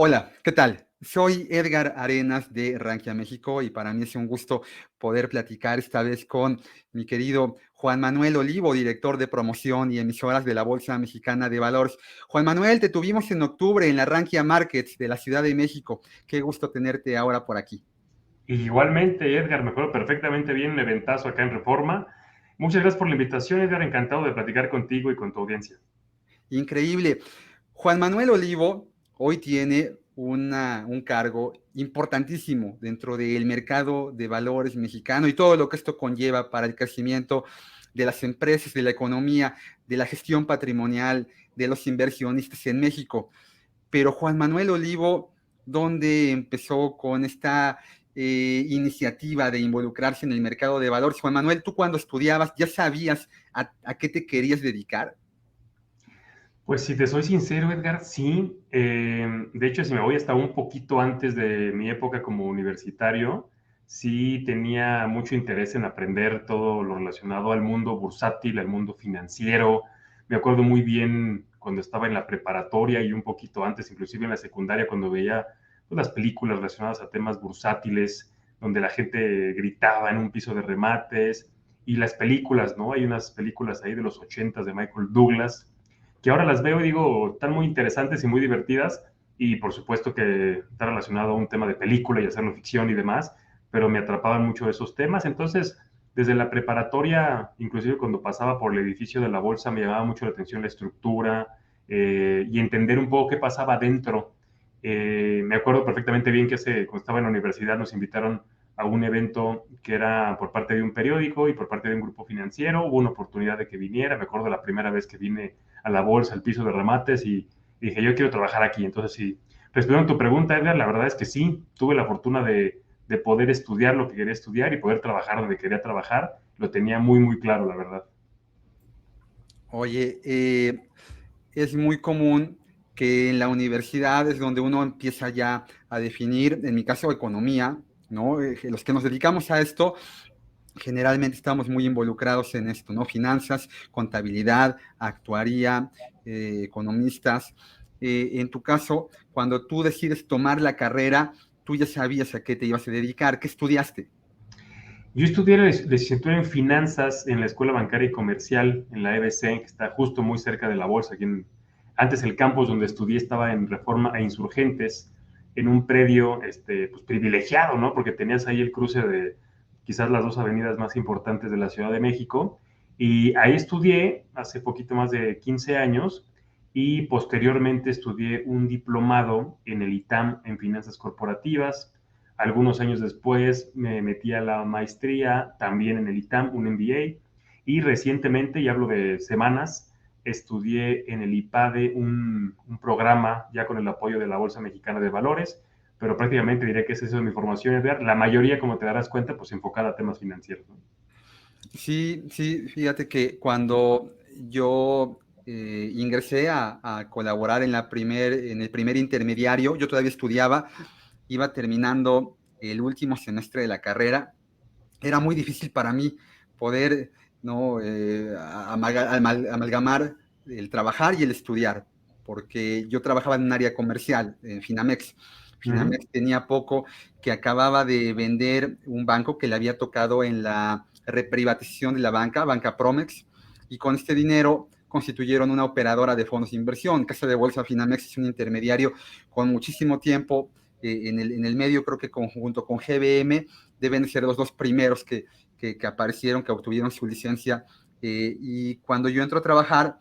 Hola, ¿qué tal? Soy Edgar Arenas de Rankia México y para mí es un gusto poder platicar esta vez con mi querido Juan Manuel Olivo, director de promoción y emisoras de la Bolsa Mexicana de Valores. Juan Manuel, te tuvimos en octubre en la Rankia Markets de la Ciudad de México. Qué gusto tenerte ahora por aquí. Igualmente, Edgar, me acuerdo perfectamente bien, un eventazo acá en Reforma. Muchas gracias por la invitación, Edgar, encantado de platicar contigo y con tu audiencia. Increíble. Juan Manuel Olivo hoy tiene un cargo importantísimo dentro del mercado de valores mexicano y todo lo que esto conlleva para el crecimiento de las empresas, de la economía, de la gestión patrimonial, de los inversionistas en México. Pero Juan Manuel Olivo, ¿dónde empezó con esta iniciativa de involucrarse en el mercado de valores? Juan Manuel, tú cuando estudiabas, ¿ya sabías a qué te querías dedicar? Pues si te soy sincero, Edgar, sí. De hecho, si me voy hasta un poquito antes de mi época como universitario, sí tenía mucho interés en aprender todo lo relacionado al mundo bursátil, al mundo financiero. Me acuerdo muy bien cuando estaba en la preparatoria y un poquito antes, inclusive en la secundaria, cuando veía pues, las películas relacionadas a temas bursátiles, donde la gente gritaba en un piso de remates, y las películas, ¿no? Hay unas películas ahí de los 80 de Michael Douglas que ahora las veo y digo, están muy interesantes y muy divertidas, y por supuesto que está relacionado a un tema de película y hacerlo ficción y demás, pero me atrapaban mucho esos temas, entonces desde la preparatoria, inclusive cuando pasaba por el edificio de la bolsa, me llamaba mucho la atención la estructura y entender un poco qué pasaba dentro. Me acuerdo perfectamente bien que cuando estaba en la universidad nos invitaron a un evento que era por parte de un periódico y por parte de un grupo financiero. Hubo una oportunidad de que viniera. Me acuerdo la primera vez que vine a la bolsa, al piso de remates y dije, yo quiero trabajar aquí. Entonces, sí, respondiendo a tu pregunta, Edgar, la verdad es que sí, tuve la fortuna de poder estudiar lo que quería estudiar y poder trabajar donde quería trabajar. Lo tenía muy, muy claro, la verdad. Oye, es muy común que en la universidad es donde uno empieza ya a definir, en mi caso, economía, ¿no? Los que nos dedicamos a esto, generalmente estamos muy involucrados en esto, ¿no? Finanzas, contabilidad, actuaría, economistas. En tu caso, cuando tú decides tomar la carrera, tú ya sabías a qué te ibas a dedicar, ¿qué estudiaste? Yo estudié la licenciatura en finanzas en la Escuela Bancaria y Comercial en la EBC, que está justo muy cerca de la bolsa. Antes el campus donde estudié estaba en Reforma e Insurgentes, en un predio pues, privilegiado, ¿no? Porque tenías ahí el cruce de quizás las dos avenidas más importantes de la Ciudad de México. Y ahí estudié hace poquito más de 15 años y posteriormente estudié un diplomado en el ITAM en finanzas corporativas. Algunos años después me metí a la maestría también en el ITAM, un MBA, y recientemente, y hablo de semanas, estudié en el IPADE un programa ya con el apoyo de la Bolsa Mexicana de Valores, pero prácticamente diré que es eso de mi formación, Edgar. La mayoría, como te darás cuenta, pues enfocada a temas financieros, ¿no? Sí, sí, fíjate que cuando yo ingresé a colaborar en el primer intermediario, yo todavía estudiaba, iba terminando el último semestre de la carrera, era muy difícil para mí poder, ¿no? Amalgamar el trabajar y el estudiar, porque yo trabajaba en un área comercial, en Finamex. Uh -huh. Finamex tenía poco que acababa de vender un banco que le había tocado en la reprivatización de la banca, Banca Promex, y con este dinero constituyeron una operadora de fondos de inversión. Casa de Bolsa Finamex es un intermediario con muchísimo tiempo en el medio, creo que junto con GBM deben ser los dos primeros que aparecieron, que obtuvieron su licencia. Y cuando yo entro a trabajar,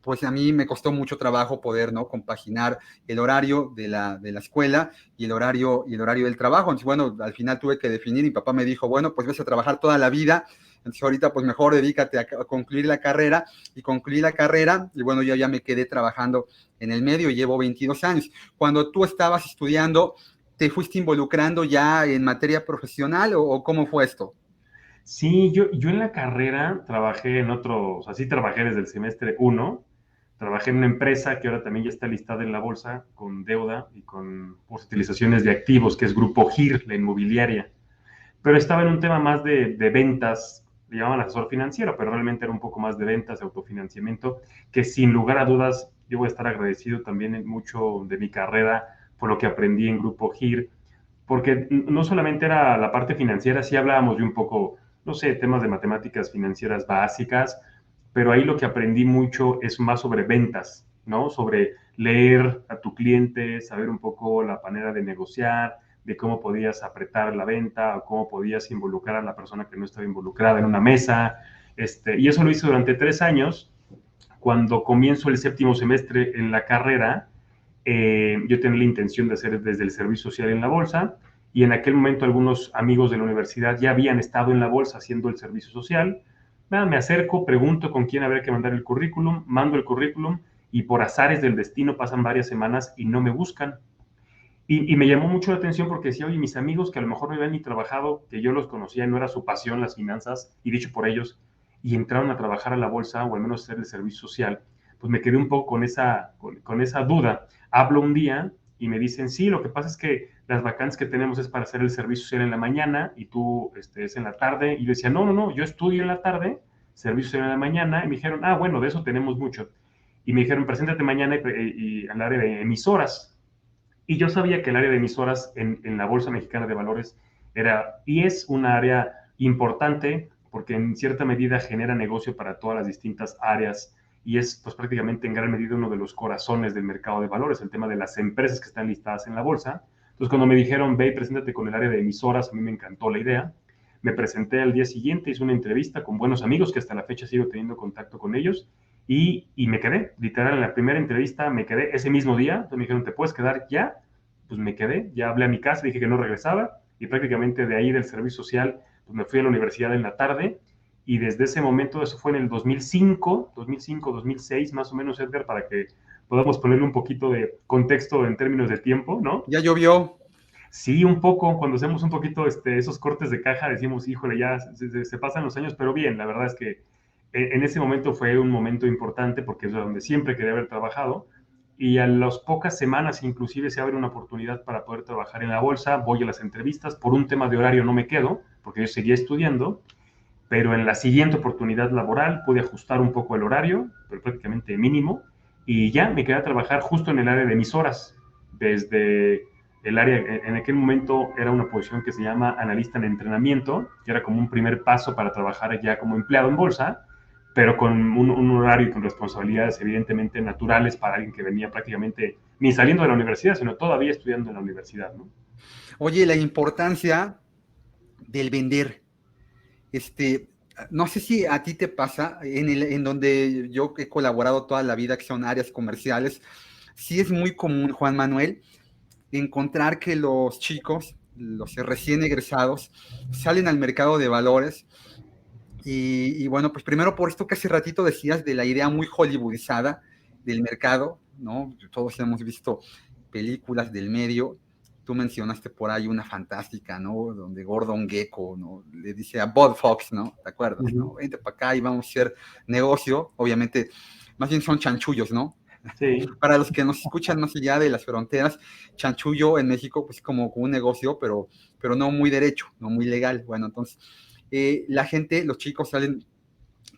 pues a mí me costó mucho trabajo poder, ¿no? Compaginar el horario de la escuela y el horario del trabajo. Entonces, bueno, al final tuve que definir, mi papá me dijo, bueno, pues vas a trabajar toda la vida, entonces ahorita pues mejor dedícate a concluir la carrera, y concluí la carrera, y bueno, yo ya me quedé trabajando en el medio, y llevo 22 años. Cuando tú estabas estudiando, ¿te fuiste involucrando ya en materia profesional o cómo fue esto? Sí, yo en la carrera trabajé en otros, así trabajé desde el semestre uno. Trabajé en una empresa que ahora también ya está listada en la bolsa con deuda y con utilizaciones de activos, que es Grupo GIR, la inmobiliaria. Pero estaba en un tema más de ventas, le llamaban asesor financiero, pero realmente era un poco más de ventas, de autofinanciamiento, que sin lugar a dudas yo voy a estar agradecido también en mucho de mi carrera por lo que aprendí en Grupo GIR, porque no solamente era la parte financiera, sí hablábamos de un poco, no sé, temas de matemáticas financieras básicas, pero ahí lo que aprendí mucho es más sobre ventas, ¿no? Sobre leer a tu cliente, saber un poco la manera de negociar, de cómo podías apretar la venta o cómo podías involucrar a la persona que no estaba involucrada en una mesa. Y eso lo hice durante 3 años. Cuando comienzo el séptimo semestre en la carrera, yo tenía la intención de hacer desde el servicio social en la bolsa, y en aquel momento algunos amigos de la universidad ya habían estado en la bolsa haciendo el servicio social. Nada, me acerco, pregunto con quién habría que mandar el currículum, mando el currículum y por azares del destino pasan varias semanas y no me buscan. Y me llamó mucho la atención porque decía, oye, mis amigos que a lo mejor no habían ni trabajado, que yo los conocía, no era su pasión las finanzas, y dicho por ellos, y entraron a trabajar a la bolsa o al menos hacer el servicio social, pues me quedé un poco con esa duda. Hablo un día y me dicen, sí, lo que pasa es que las vacantes que tenemos es para hacer el servicio social en la mañana y tú es en la tarde. Y yo decía, no, no, no, yo estudio en la tarde, servicio social en la mañana, y me dijeron, ah, bueno, de eso tenemos mucho. Y me dijeron, preséntate mañana y al área de emisoras. Y yo sabía que el área de emisoras en la Bolsa Mexicana de Valores era y es una área importante porque en cierta medida genera negocio para todas las distintas áreas y es pues prácticamente en gran medida uno de los corazones del mercado de valores, el tema de las empresas que están listadas en la bolsa. Entonces cuando me dijeron, ve y preséntate con el área de emisoras, a mí me encantó la idea. Me presenté al día siguiente, hice una entrevista con buenos amigos que hasta la fecha sigo teniendo contacto con ellos y me quedé, literal, en la primera entrevista me quedé ese mismo día. Entonces me dijeron, ¿te puedes quedar ya? Pues me quedé, ya hablé a mi casa, dije que no regresaba y prácticamente de ahí del servicio social, pues me fui a la universidad en la tarde y desde ese momento, eso fue en el 2006 más o menos, Edgar, para que podamos ponerle un poquito de contexto en términos de tiempo, ¿no? Ya llovió. Sí, un poco, cuando hacemos un poquito esos cortes de caja, decimos, híjole, ya se pasan los años, pero bien, la verdad es que en ese momento fue un momento importante porque es donde siempre quería haber trabajado y a las pocas semanas inclusive se abre una oportunidad para poder trabajar en la bolsa, voy a las entrevistas, por un tema de horario no me quedo porque yo seguía estudiando, pero en la siguiente oportunidad laboral pude ajustar un poco el horario, pero prácticamente mínimo, y ya me quedé a trabajar justo en el área de emisoras, desde el área, en aquel momento era una posición que se llama analista en entrenamiento, que era como un primer paso para trabajar ya como empleado en bolsa, pero con un horario y con responsabilidades evidentemente naturales para alguien que venía prácticamente ni saliendo de la universidad, sino todavía estudiando en la universidad, ¿no? Oye, la importancia del vender. Este, no sé si a ti te pasa, en donde yo he colaborado toda la vida, que son áreas comerciales, sí es muy común, Juan Manuel, encontrar que los chicos, los recién egresados, salen al mercado de valores y bueno, pues primero por esto que hace ratito decías de la idea muy hollywoodizada del mercado, ¿no? Todos hemos visto películas del medio. Tú mencionaste por ahí una fantástica, ¿no? Donde Gordon Gekko, ¿no? Le dice a Bud Fox, ¿no? ¿Te acuerdas, no? Vente para acá y vamos a hacer negocio. Obviamente, más bien son chanchullos, ¿no? Sí. Para los que nos escuchan más allá de las fronteras, chanchullo en México, pues como un negocio, pero no muy derecho, no muy legal. Bueno, entonces, la gente, los chicos salen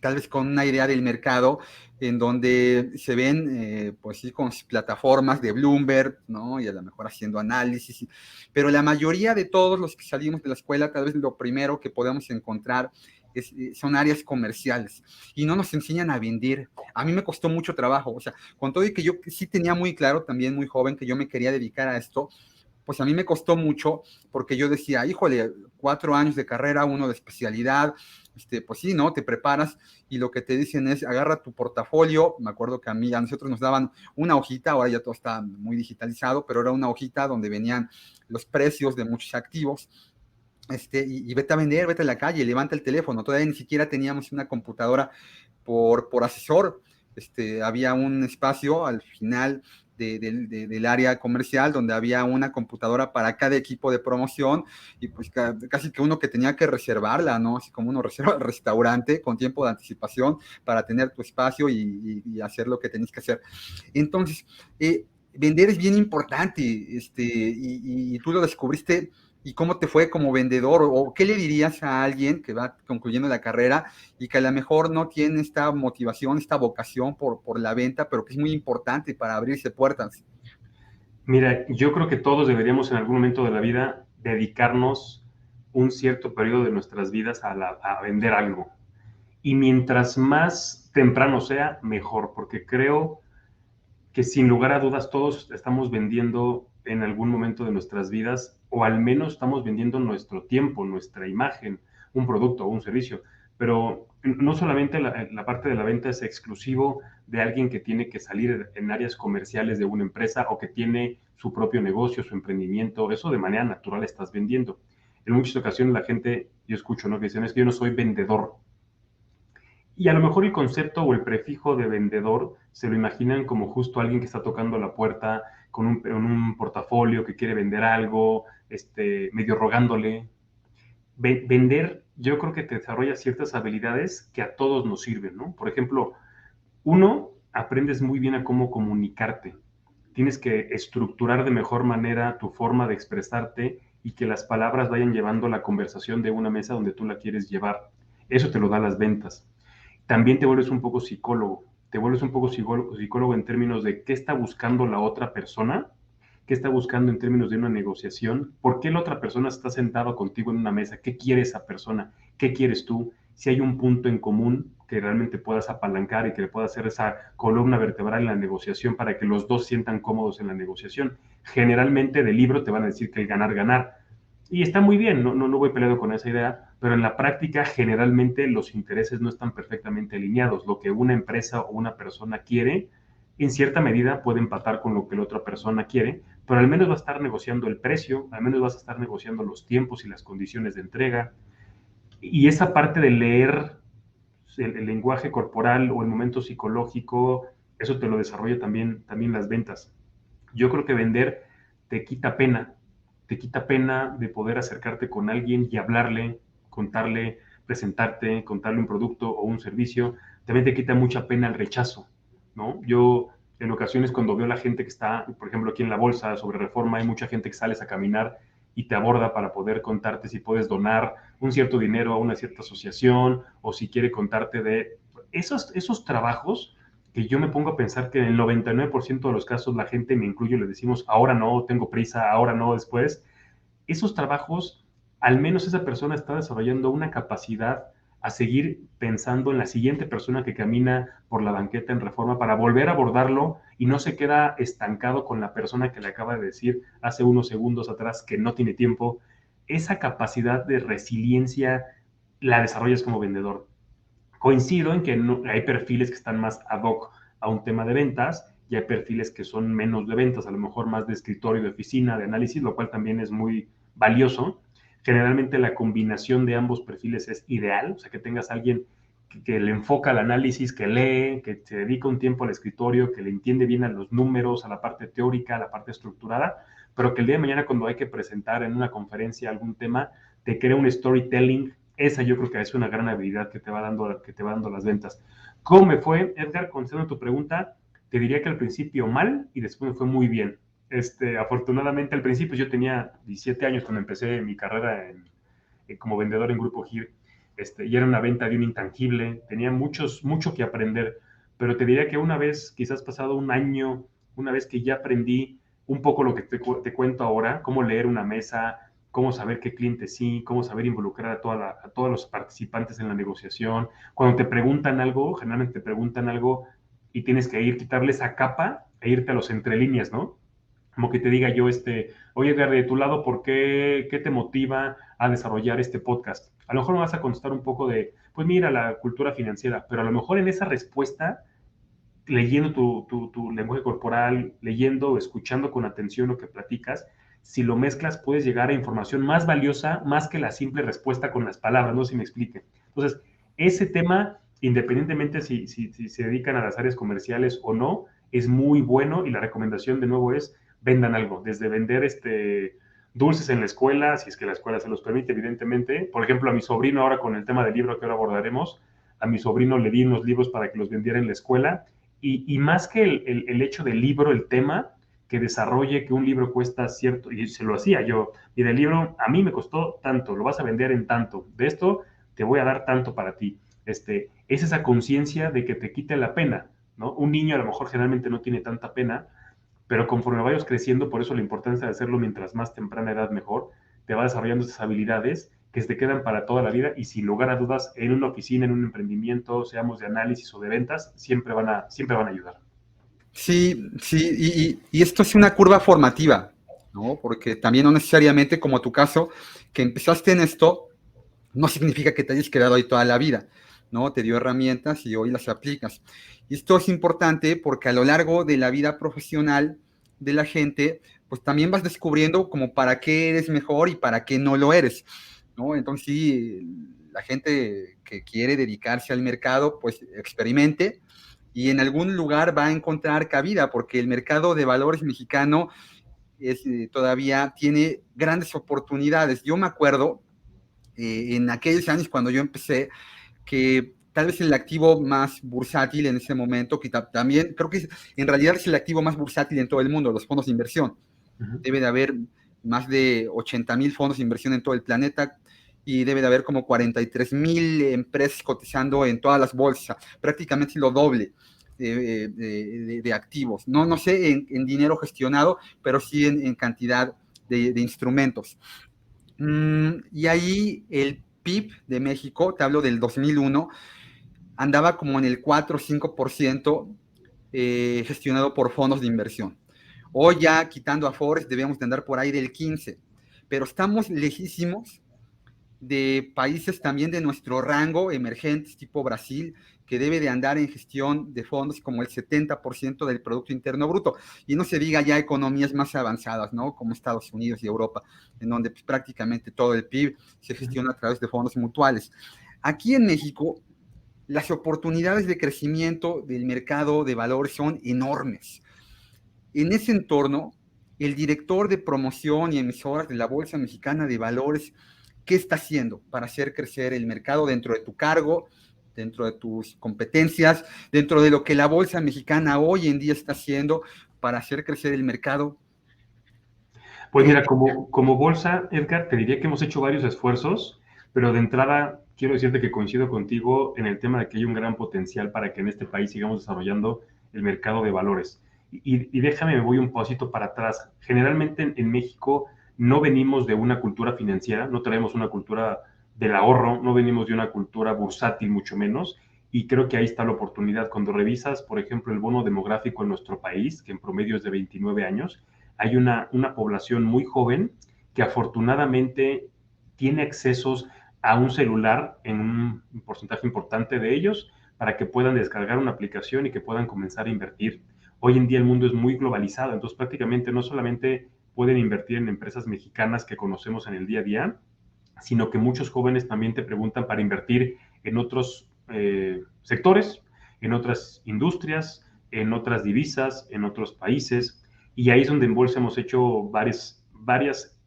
tal vez con una idea del mercado en donde se ven, pues sí, con plataformas de Bloomberg, ¿no? Y a lo mejor haciendo análisis, pero la mayoría de todos los que salimos de la escuela, tal vez lo primero que podemos encontrar son áreas comerciales y no nos enseñan a vender. A mí me costó mucho trabajo, o sea, con todo y que yo sí tenía muy claro, también muy joven, que yo me quería dedicar a esto, pues a mí me costó mucho porque yo decía, híjole, 4 años de carrera, uno de especialidad, pues sí, ¿no? Te preparas y lo que te dicen es, agarra tu portafolio. Me acuerdo que a nosotros nos daban una hojita, ahora ya todo está muy digitalizado, pero era una hojita donde venían los precios de muchos activos. Y vete a vender, vete a la calle, levanta el teléfono. Todavía ni siquiera teníamos una computadora por asesor. Había un espacio al final del área comercial donde había una computadora para cada equipo de promoción y pues casi que uno que tenía que reservarla, ¿no? Así como uno reserva el restaurante con tiempo de anticipación para tener tu espacio y hacer lo que tenías que hacer. Entonces, vender es bien importante, y tú lo descubriste. ¿Y cómo te fue como vendedor? ¿O qué le dirías a alguien que va concluyendo la carrera y que a lo mejor no tiene esta motivación, esta vocación por la venta, pero que es muy importante para abrirse puertas? Mira, yo creo que todos deberíamos en algún momento de la vida dedicarnos un cierto periodo de nuestras vidas a vender algo. Y mientras más temprano sea, mejor, porque creo que sin lugar a dudas todos estamos vendiendo en algún momento de nuestras vidas, o al menos estamos vendiendo nuestro tiempo, nuestra imagen, un producto o un servicio. Pero no solamente la parte de la venta es exclusivo de alguien que tiene que salir en áreas comerciales de una empresa o que tiene su propio negocio, su emprendimiento. Eso de manera natural estás vendiendo. En muchas ocasiones la gente, yo escucho, ¿no?, que dicen, es que yo no soy vendedor. Y a lo mejor el concepto o el prefijo de vendedor se lo imaginan como justo alguien que está tocando la puerta con un portafolio, que quiere vender algo, medio rogándole. Vender, yo creo que te desarrolla ciertas habilidades que a todos nos sirven, ¿no? Por ejemplo, uno, aprendes muy bien a cómo comunicarte. Tienes que estructurar de mejor manera tu forma de expresarte y que las palabras vayan llevando la conversación de una mesa donde tú la quieres llevar. Eso te lo da las ventas. También te vuelves un poco psicólogo. Te vuelves un poco psicólogo en términos de qué está buscando la otra persona, qué está buscando en términos de una negociación, por qué la otra persona está sentada contigo en una mesa, qué quiere esa persona, qué quieres tú, si hay un punto en común que realmente puedas apalancar y que le pueda hacer esa columna vertebral en la negociación para que los dos sientan cómodos en la negociación. Generalmente de libro te van a decir que el ganar, ganar. Y está muy bien, no voy peleado con esa idea, pero en la práctica generalmente los intereses no están perfectamente alineados. Lo que una empresa o una persona quiere, en cierta medida puede empatar con lo que la otra persona quiere, pero al menos va a estar negociando el precio, al menos vas a estar negociando los tiempos y las condiciones de entrega. Y esa parte de leer el lenguaje corporal o el momento psicológico, eso te lo desarrolla también las ventas. Yo creo que vender te quita pena de poder acercarte con alguien y hablarle, contarle, presentarte, contarle un producto o un servicio. También te quita mucha pena el rechazo, ¿no? Yo en ocasiones cuando veo a la gente que está, por ejemplo, aquí en la bolsa sobre Reforma, hay mucha gente que sales a caminar y te aborda para poder contarte si puedes donar un cierto dinero a una cierta asociación o si quiere contarte de esos trabajos que yo me pongo a pensar que en el 99% de los casos la gente, me incluyo, le decimos, ahora no, tengo prisa, ahora no, después. Esos trabajos, al menos esa persona está desarrollando una capacidad a seguir pensando en la siguiente persona que camina por la banqueta en Reforma para volver a abordarlo y no se queda estancado con la persona que le acaba de decir hace unos segundos atrás que no tiene tiempo. Esa capacidad de resiliencia la desarrollas como vendedor. Coincido en que no, hay perfiles que están más ad hoc a un tema de ventas y hay perfiles que son menos de ventas, a lo mejor más de escritorio, de oficina, de análisis, lo cual también es muy valioso. Generalmente la combinación de ambos perfiles es ideal, o sea, que tengas a alguien que le enfoca al análisis, que lee, que se dedica un tiempo al escritorio, que le entiende bien a los números, a la parte teórica, a la parte estructurada, pero que el día de mañana cuando hay que presentar en una conferencia algún tema, te crea un storytelling. Esa yo creo que es una gran habilidad que te va dando las ventas. ¿Cómo me fue, Edgar? Contestando tu pregunta, te diría que al principio mal y después me fue muy bien. Afortunadamente al principio yo tenía 17 años cuando empecé mi carrera como vendedor en Grupo GIR, y era una venta de un intangible, tenía mucho que aprender, pero te diría que una vez, quizás pasado un año, una vez que ya aprendí un poco lo que te cuento ahora, cómo leer una mesa, cómo saber qué cliente sí, cómo saber involucrar a todos los participantes en la negociación. Cuando te preguntan algo, generalmente te preguntan algo y tienes que quitarle esa capa e irte a los entre líneas, ¿no? Como que te diga yo, oye, Edgar, de tu lado, ¿qué te motiva a desarrollar este podcast? A lo mejor me vas a contestar un poco de, pues mira, la cultura financiera, pero a lo mejor en esa respuesta, leyendo tu lenguaje corporal, leyendo, escuchando con atención lo que platicas, si lo mezclas, puedes llegar a información más valiosa, más que la simple respuesta con las palabras, no sé si me explique. Entonces, ese tema, independientemente si se dedican a las áreas comerciales o no, es muy bueno y la recomendación de nuevo es vendan algo, desde vender dulces en la escuela, si es que la escuela se los permite, evidentemente. Por ejemplo, a mi sobrino ahora con el tema del libro que ahora abordaremos, a mi sobrino le di unos libros para que los vendiera en la escuela y más que el hecho del libro, el tema, que desarrolle que un libro cuesta cierto, y se lo hacía yo, y del libro a mí me costó tanto, lo vas a vender en tanto, de esto te voy a dar tanto para ti. Es esa conciencia de que te quite la pena, ¿no? Un niño a lo mejor generalmente no tiene tanta pena, pero conforme vayas creciendo, por eso la importancia de hacerlo mientras más temprana edad mejor, te va desarrollando esas habilidades que te quedan para toda la vida y sin lugar a dudas en una oficina, en un emprendimiento, seamos de análisis o de ventas, siempre van a ayudar. Sí, sí, y esto es una curva formativa, ¿no? Porque también no necesariamente, como tu caso, que empezaste en esto, no significa que te hayas quedado ahí toda la vida, ¿no? Te dio herramientas y hoy las aplicas. Y esto es importante porque a lo largo de la vida profesional de la gente, pues también vas descubriendo como para qué eres mejor y para qué no lo eres, ¿no? Entonces, sí, la gente que quiere dedicarse al mercado, pues experimente y en algún lugar va a encontrar cabida, porque el mercado de valores mexicano todavía tiene grandes oportunidades. Yo me acuerdo en aquellos años cuando yo empecé, que tal vez el activo más bursátil en ese momento, que también creo que en realidad es el activo más bursátil en todo el mundo, los fondos de inversión. Uh-huh. Debe de haber más de 80,000 fondos de inversión en todo el planeta y debe de haber como 43,000 empresas cotizando en todas las bolsas, prácticamente lo doble de activos. No, no sé en dinero gestionado, pero sí en cantidad de instrumentos. Y ahí el PIB de México, te hablo del 2001, andaba como en el 4 o 5% gestionado por fondos de inversión. Hoy ya quitando a Forex debemos de andar por ahí del 15%, pero estamos lejísimos de países también de nuestro rango emergentes tipo Brasil, que debe de andar en gestión de fondos como el 70% del Producto Interno Bruto. Y no se diga ya economías más avanzadas, ¿no? Como Estados Unidos y Europa, en donde pues, prácticamente todo el PIB se gestiona a través de fondos mutuales. Aquí en México, las oportunidades de crecimiento del mercado de valores son enormes. En ese entorno, el director de promoción y emisoras de la Bolsa Mexicana de Valores, ¿qué está haciendo para hacer crecer el mercado dentro de tu cargo, dentro de tus competencias, dentro de lo que la Bolsa Mexicana hoy en día está haciendo para hacer crecer el mercado? Pues mira, como bolsa, Edgar, te diría que hemos hecho varios esfuerzos, pero de entrada quiero decirte que coincido contigo en el tema de que hay un gran potencial para que en este país sigamos desarrollando el mercado de valores. Y déjame, me voy un pasito para atrás. Generalmente en México no venimos de una cultura financiera, no traemos una cultura del ahorro, no venimos de una cultura bursátil, mucho menos. Y creo que ahí está la oportunidad. Cuando revisas, por ejemplo, el bono demográfico en nuestro país, que en promedio es de 29 años, hay una población muy joven que afortunadamente tiene accesos a un celular en un porcentaje importante de ellos para que puedan descargar una aplicación y que puedan comenzar a invertir. Hoy en día el mundo es muy globalizado, entonces prácticamente no solamente pueden invertir en empresas mexicanas que conocemos en el día a día, sino que muchos jóvenes también te preguntan para invertir en otros sectores, en otras industrias, en otras divisas, en otros países. Y ahí es donde en Bolsa hemos hecho varias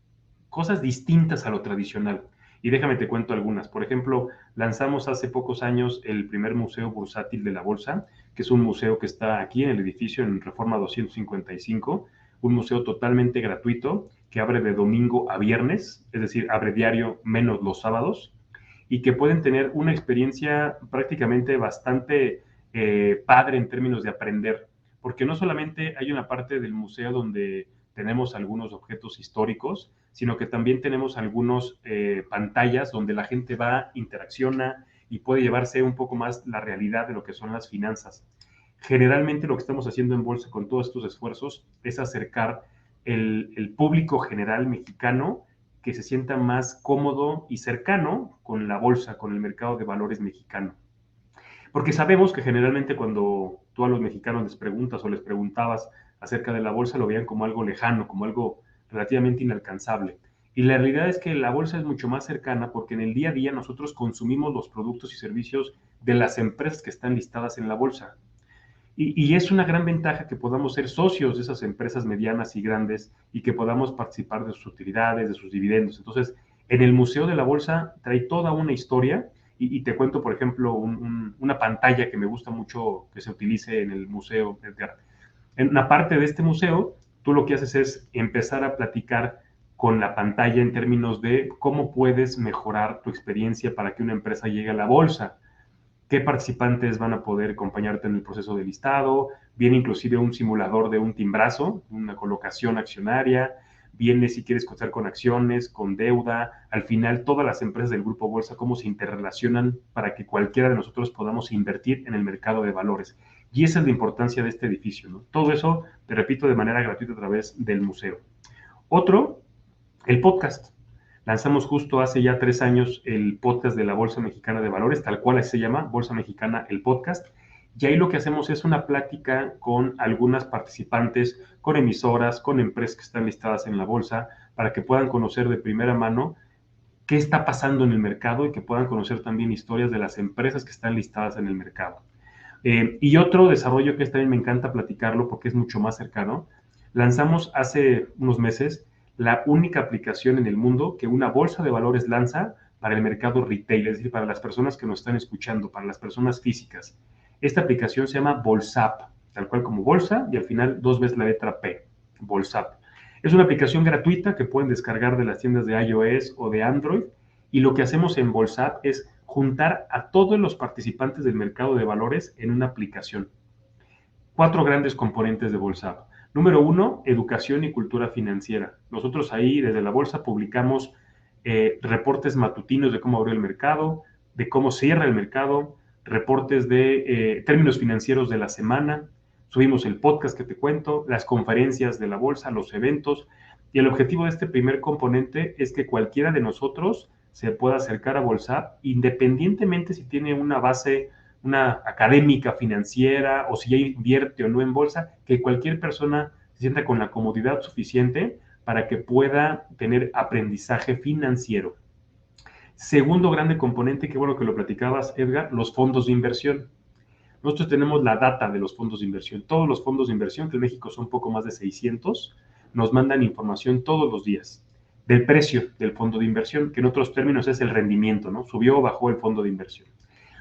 cosas distintas a lo tradicional. Y déjame te cuento algunas. Por ejemplo, lanzamos hace pocos años el primer museo bursátil de la Bolsa, que es un museo que está aquí en el edificio en Reforma 255, un museo totalmente gratuito que abre de domingo a viernes, es decir, abre diario menos los sábados, y que pueden tener una experiencia prácticamente bastante padre en términos de aprender, porque no solamente hay una parte del museo donde tenemos algunos objetos históricos, sino que también tenemos algunas pantallas donde la gente va, interacciona y puede llevarse un poco más la realidad de lo que son las finanzas. Generalmente lo que estamos haciendo en Bolsa con todos estos esfuerzos es acercar el público general mexicano que se sienta más cómodo y cercano con la bolsa, con el mercado de valores mexicano. Porque sabemos que generalmente cuando tú a los mexicanos les preguntas o les preguntabas acerca de la bolsa, lo veían como algo lejano, como algo relativamente inalcanzable. Y la realidad es que la bolsa es mucho más cercana porque en el día a día nosotros consumimos los productos y servicios de las empresas que están listadas en la bolsa. Y es una gran ventaja que podamos ser socios de esas empresas medianas y grandes y que podamos participar de sus utilidades, de sus dividendos. Entonces, en el Museo de la Bolsa trae toda una historia y te cuento, por ejemplo, una pantalla que me gusta mucho que se utilice en el museo, Edgar. En una parte de este museo, tú lo que haces es empezar a platicar con la pantalla en términos de cómo puedes mejorar tu experiencia para que una empresa llegue a la bolsa. qué participantes van a poder acompañarte en el proceso de listado, viene inclusive un simulador de un timbrazo, una colocación accionaria, viene si quieres contar con acciones, con deuda, al final todas las empresas del Grupo Bolsa, cómo se interrelacionan para que cualquiera de nosotros podamos invertir en el mercado de valores. Y esa es la importancia de este edificio, ¿no? Todo eso, te repito, de manera gratuita a través del museo. Otro, el podcast. Lanzamos justo hace ya 3 años el podcast de la Bolsa Mexicana de Valores, tal cual así se llama, Bolsa Mexicana, el podcast. Y ahí lo que hacemos es una plática con algunas participantes, con emisoras, con empresas que están listadas en la bolsa, para que puedan conocer de primera mano qué está pasando en el mercado y que puedan conocer también historias de las empresas que están listadas en el mercado. Y otro desarrollo que también me encanta platicarlo porque es mucho más cercano, lanzamos hace unos meses la única aplicación en el mundo que una bolsa de valores lanza para el mercado retail, es decir, para las personas que nos están escuchando, para las personas físicas. Esta aplicación se llama Bolsap, tal cual como bolsa y al final 2 veces la letra P, Bolsap. Es una aplicación gratuita que pueden descargar de las tiendas de iOS o de Android y lo que hacemos en Bolsap es juntar a todos los participantes del mercado de valores en una aplicación. 4 grandes componentes de Bolsap. Número 1, educación y cultura financiera. Nosotros ahí desde la bolsa publicamos reportes matutinos de cómo abrió el mercado, de cómo cierra el mercado, reportes de términos financieros de la semana, subimos el podcast que te cuento, las conferencias de la bolsa, los eventos, y el objetivo de este primer componente es que cualquiera de nosotros se pueda acercar a Bolsap independientemente si tiene una base una académica financiera o si ya invierte o no en bolsa, que cualquier persona se sienta con la comodidad suficiente para que pueda tener aprendizaje financiero. Segundo grande componente, qué bueno que lo platicabas, Edgar, los fondos de inversión. Nosotros tenemos la data de los fondos de inversión. Todos los fondos de inversión, que en México son poco más de 600, nos mandan información todos los días del precio del fondo de inversión, que en otros términos es el rendimiento, ¿no? Subió o bajó el fondo de inversión.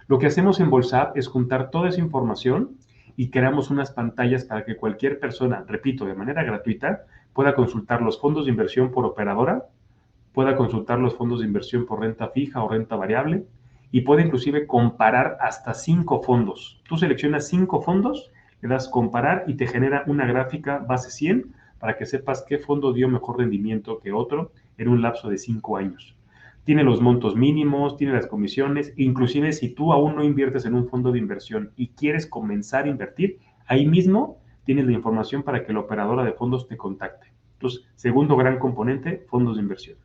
Lo que hacemos en Bolsap es juntar toda esa información y creamos unas pantallas para que cualquier persona, repito, de manera gratuita, pueda consultar los fondos de inversión por operadora, pueda consultar los fondos de inversión por renta fija o renta variable y puede inclusive comparar hasta 5 fondos. Tú seleccionas 5 fondos, le das comparar y te genera una gráfica base 100 para que sepas qué fondo dio mejor rendimiento que otro en un lapso de 5 años. Tiene los montos mínimos, tiene las comisiones, inclusive si tú aún no inviertes en un fondo de inversión y quieres comenzar a invertir, ahí mismo tienes la información para que la operadora de fondos te contacte. Entonces, segundo gran componente, fondos de inversión.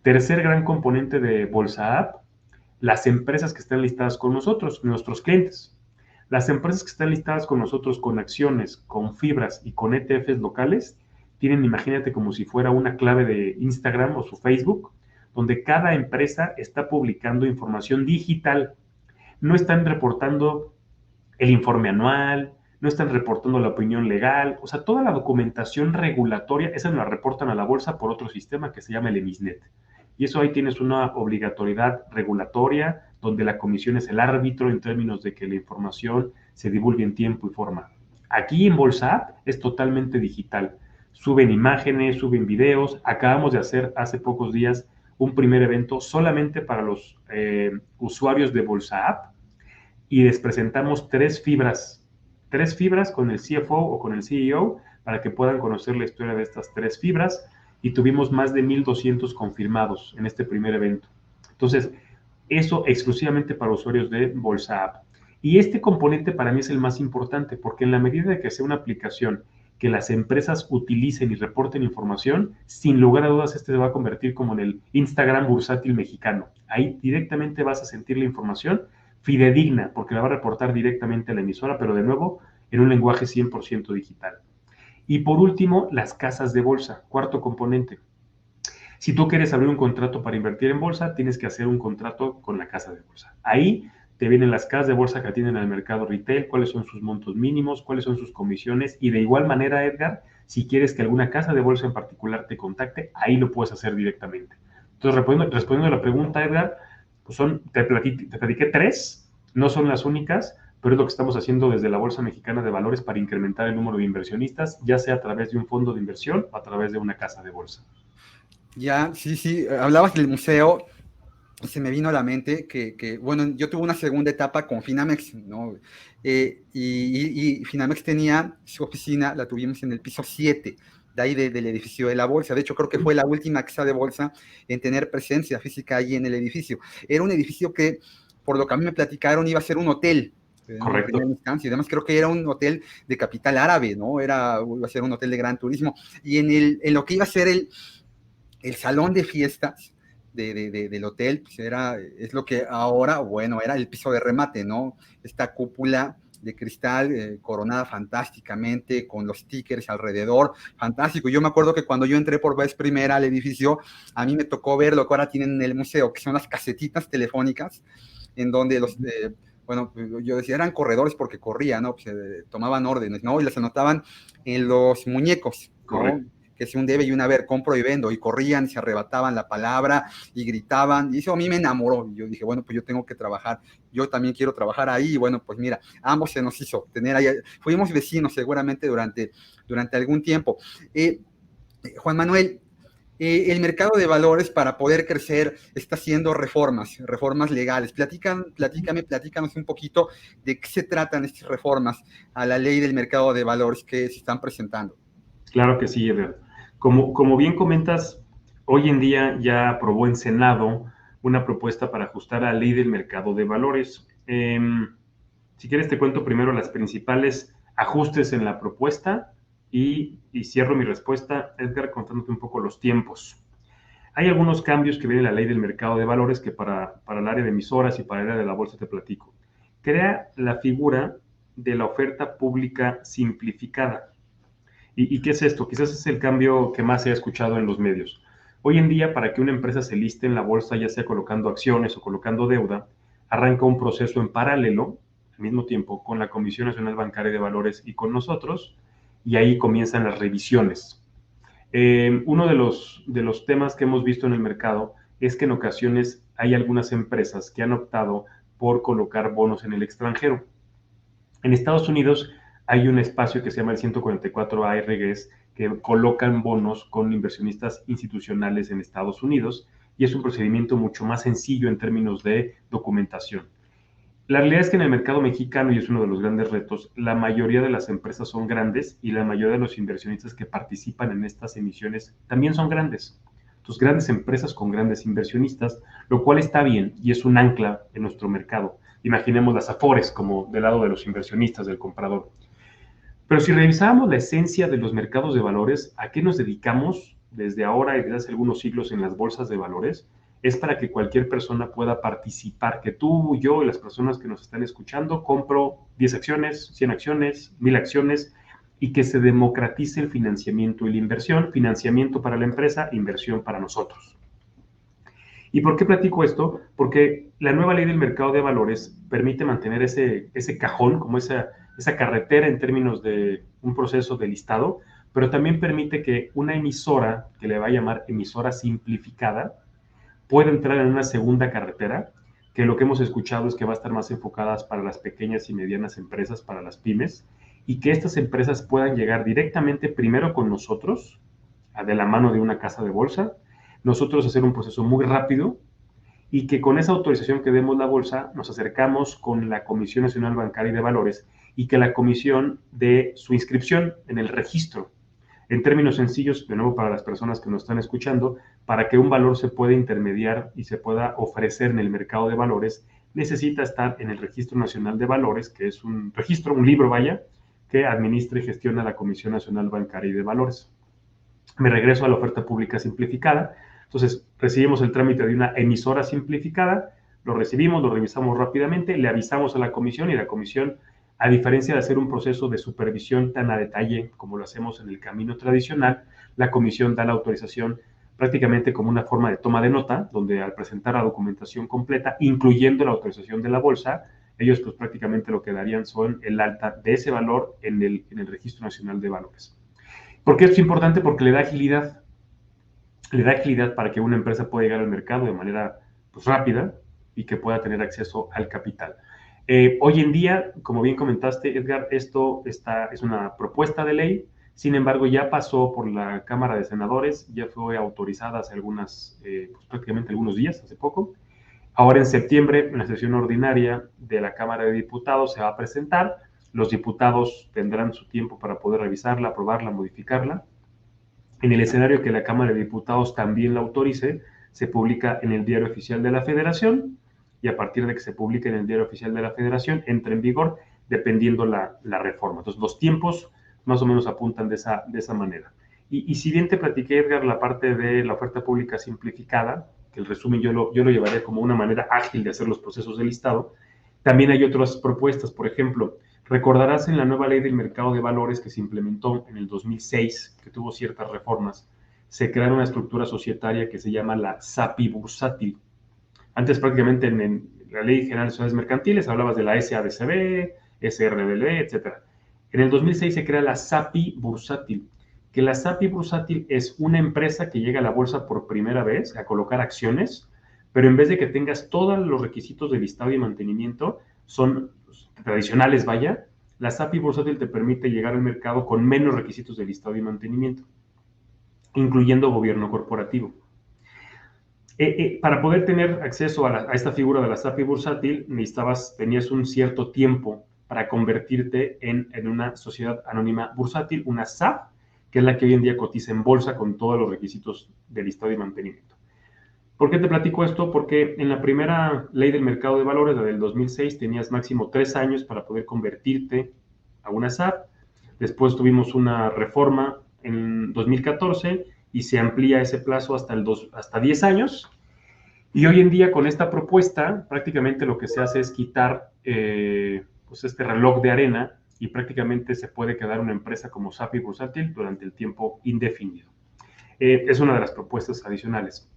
Tercer gran componente de Bolsa App, las empresas que están listadas con nosotros, nuestros clientes. Las empresas que están listadas con nosotros con acciones, con fibras y con ETFs locales, tienen, imagínate, como si fuera una clave de Instagram o su Facebook, donde cada empresa está publicando información digital. No están reportando el informe anual, no están reportando la opinión legal, o sea, toda la documentación regulatoria, esa la reportan a la bolsa por otro sistema que se llama el EMISNET. Y eso ahí tienes una obligatoriedad regulatoria, donde la comisión es el árbitro en términos de que la información se divulgue en tiempo y forma. Aquí en Bolsa es totalmente digital. Suben imágenes, suben videos. Acabamos de hacer hace pocos días un primer evento solamente para los usuarios de Bolsa App y les presentamos 3 fibras con el CFO o con el CEO para que puedan conocer la historia de estas 3 fibras y tuvimos más de 1,200 confirmados en este primer evento. Entonces, eso exclusivamente para usuarios de Bolsa App. Y este componente para mí es el más importante porque en la medida de que sea una aplicación que las empresas utilicen y reporten información, sin lugar a dudas este se va a convertir como en el Instagram bursátil mexicano. Ahí directamente vas a sentir la información fidedigna, porque la va a reportar directamente a la emisora, pero de nuevo en un lenguaje 100% digital. Y por último, las casas de bolsa, cuarto componente. Si tú quieres abrir un contrato para invertir en bolsa, tienes que hacer un contrato con la casa de bolsa. Ahí te vienen las casas de bolsa que atienden al mercado retail, cuáles son sus montos mínimos, cuáles son sus comisiones y de igual manera, Edgar, si quieres que alguna casa de bolsa en particular te contacte, ahí lo puedes hacer directamente. Entonces, respondiendo a la pregunta, Edgar, pues te platiqué 3, no son las únicas, pero es lo que estamos haciendo desde la Bolsa Mexicana de Valores para incrementar el número de inversionistas, ya sea a través de un fondo de inversión o a través de una casa de bolsa. Ya, sí, sí, hablabas del museo. se me vino a la mente bueno, yo tuve una segunda etapa con Finamex, ¿no? Y Finamex tenía su oficina, la tuvimos en el piso 7, de ahí del edificio de la bolsa. De hecho, creo que fue la última casa de bolsa en tener presencia física ahí en el edificio. Era un edificio que, por lo que a mí me platicaron, iba a ser un hotel, ¿no? En Correcto. primera instancia. Y además creo que era un hotel de capital árabe, ¿no? Iba a ser un hotel de gran turismo. Y en lo que iba a ser el salón de fiestas del hotel, pues es lo que ahora, bueno, era el piso de remate, ¿no? Esta cúpula de cristal coronada fantásticamente, con los stickers alrededor, fantástico. Yo me acuerdo que cuando yo entré por vez primera al edificio, a mí me tocó ver lo que ahora tienen en el museo, que son las casetitas telefónicas, en donde bueno, yo decía, eran corredores porque corrían, ¿no? Pues, tomaban órdenes, ¿no? Y las anotaban en los muñecos, ¿no? Correcto. Que es un debe y un haber, compro y vendo, y corrían, se arrebataban la palabra y gritaban, y eso a mí me enamoró. Yo dije, bueno, pues yo tengo que trabajar, yo también quiero trabajar ahí, y bueno, pues mira, ambos se nos hizo tener ahí, fuimos vecinos seguramente durante algún tiempo. Juan Manuel, el mercado de valores para poder crecer está haciendo reformas legales. Platícanos un poquito de qué se tratan estas reformas a la ley del mercado de valores que se están presentando. Claro que sí, Edgar. Como bien comentas, hoy en día ya aprobó en Senado una propuesta para ajustar la ley del mercado de valores. Si quieres, te cuento primero las principales ajustes en la propuesta y cierro mi respuesta, Edgar, contándote un poco los tiempos. Hay algunos cambios que viene en la ley del mercado de valores que para el área de emisoras y para el área de la bolsa te platico. Crea la figura de la oferta pública simplificada. ¿Y qué es esto? Quizás es el cambio que más se ha escuchado en los medios. Hoy en día, para que una empresa se liste en la bolsa, ya sea colocando acciones o colocando deuda, arranca un proceso en paralelo, al mismo tiempo, con la Comisión Nacional Bancaria de Valores y con nosotros, y ahí comienzan las revisiones. Uno de los temas que hemos visto en el mercado es que en ocasiones hay algunas empresas que han optado por colocar bonos en el extranjero. En Estados Unidos hay un espacio que se llama el 144 ARGs que colocan bonos con inversionistas institucionales en Estados Unidos y es un procedimiento mucho más sencillo en términos de documentación. La realidad es que en el mercado mexicano, y es uno de los grandes retos, la mayoría de las empresas son grandes y la mayoría de los inversionistas que participan en estas emisiones también son grandes. Entonces, grandes empresas con grandes inversionistas, lo cual está bien y es un ancla en nuestro mercado. Imaginemos las Afores como del lado de los inversionistas, del comprador. Pero si revisamos la esencia de los mercados de valores, ¿a qué nos dedicamos desde ahora y desde hace algunos siglos en las bolsas de valores? Es para que cualquier persona pueda participar, que tú, yo y las personas que nos están escuchando compro 10 acciones, 100 acciones, 1000 acciones y que se democratice el financiamiento y la inversión, financiamiento para la empresa, inversión para nosotros. ¿Y por qué platico esto? Porque la nueva ley del mercado de valores permite mantener ese cajón, como esa carretera en términos de un proceso de listado, pero también permite que una emisora, que le va a llamar emisora simplificada, pueda entrar en una segunda carretera, que lo que hemos escuchado es que va a estar más enfocadas para las pequeñas y medianas empresas, para las pymes, y que estas empresas puedan llegar directamente primero con nosotros, de la mano de una casa de bolsa, nosotros hacer un proceso muy rápido y que con esa autorización que demos la bolsa nos acercamos con la Comisión Nacional Bancaria y de Valores y que la comisión dé su inscripción en el registro. En términos sencillos, de nuevo para las personas que nos están escuchando, para que un valor se pueda intermediar y se pueda ofrecer en el mercado de valores, necesita estar en el Registro Nacional de Valores, que es un registro, un libro, vaya, que administra y gestiona la Comisión Nacional Bancaria y de Valores. Me regreso a la oferta pública simplificada. Entonces, recibimos el trámite de una emisora simplificada, lo recibimos, lo revisamos rápidamente, le avisamos a la comisión y la comisión, a diferencia de hacer un proceso de supervisión tan a detalle como lo hacemos en el camino tradicional, la comisión da la autorización prácticamente como una forma de toma de nota, donde al presentar la documentación completa, incluyendo la autorización de la bolsa, ellos pues prácticamente lo que darían son el alta de ese valor en el Registro Nacional de Valores. ¿Por qué esto es importante? Porque le da agilidad para que una empresa pueda llegar al mercado de manera pues, rápida y que pueda tener acceso al capital. Hoy en día, como bien comentaste, Edgar, esto es una propuesta de ley, sin embargo, ya pasó por la Cámara de Senadores, ya fue autorizada hace pues, prácticamente algunos días, hace poco, Ahora en septiembre, en la sesión ordinaria de la Cámara de Diputados se va a presentar. Los diputados tendrán su tiempo para poder revisarla, aprobarla, modificarla. En el escenario que la Cámara de Diputados también la autorice, se publica en el Diario Oficial de la Federación y a partir de que se publique en el Diario Oficial de la Federación entra en vigor dependiendo la reforma. Entonces los tiempos más o menos apuntan de esa manera. Y si bien te platiqué, Edgar, la parte de la oferta pública simplificada, que el resumen yo lo llevaría como una manera ágil de hacer los procesos del listado, también hay otras propuestas. Por ejemplo, recordarás en la nueva ley del mercado de valores que se implementó en el 2006, que tuvo ciertas reformas, se creó una estructura societaria que se llama la SAPI bursátil. Antes prácticamente en la Ley General de Sociedades Mercantiles hablabas de la SADCB, SRLB, etc. En el 2006 se crea la SAPI bursátil, que la SAPI bursátil es una empresa que llega a la bolsa por primera vez a colocar acciones, pero en vez de que tengas todos los requisitos de listado y mantenimiento, son tradicionales, vaya, la SAPI bursátil te permite llegar al mercado con menos requisitos de listado y mantenimiento, incluyendo gobierno corporativo. Para poder tener acceso a esta figura de la SAPI bursátil, tenías un cierto tiempo para convertirte en una sociedad anónima bursátil, una SAP, que es la que hoy en día cotiza en bolsa con todos los requisitos de listado y mantenimiento. ¿Por qué te platico esto? Porque en la primera ley del mercado de valores, la del 2006, tenías máximo 3 años para poder convertirte a una SAP. Después tuvimos una reforma en 2014 y se amplía ese plazo hasta 10 años. Y hoy en día con esta propuesta prácticamente lo que se hace es quitar pues este reloj de arena y prácticamente se puede quedar una empresa como SAPI bursátil durante el tiempo indefinido. Es una de las propuestas adicionales.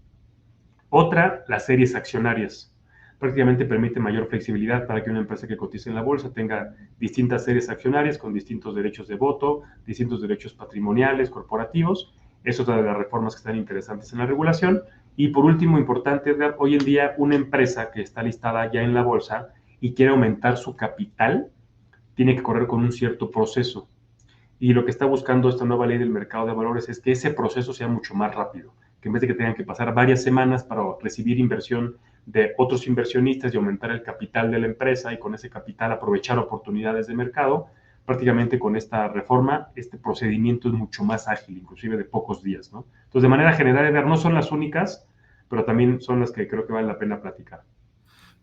Otra, las series accionarias. Prácticamente permite mayor flexibilidad para que una empresa que cotice en la bolsa tenga distintas series accionarias con distintos derechos de voto, distintos derechos patrimoniales, corporativos. Es otra de las reformas que están interesantes en la regulación. Y por último, importante, Edgar, hoy en día una empresa que está listada ya en la bolsa y quiere aumentar su capital, tiene que correr con un cierto proceso. Y lo que está buscando esta nueva ley del mercado de valores es que ese proceso sea mucho más rápido, que en vez de que tengan que pasar varias semanas para recibir inversión de otros inversionistas y aumentar el capital de la empresa y con ese capital aprovechar oportunidades de mercado, prácticamente con esta reforma, este procedimiento es mucho más ágil, inclusive de pocos días, ¿no? Entonces, de manera general, Edgar, no son las únicas, pero también son las que creo que vale la pena platicar.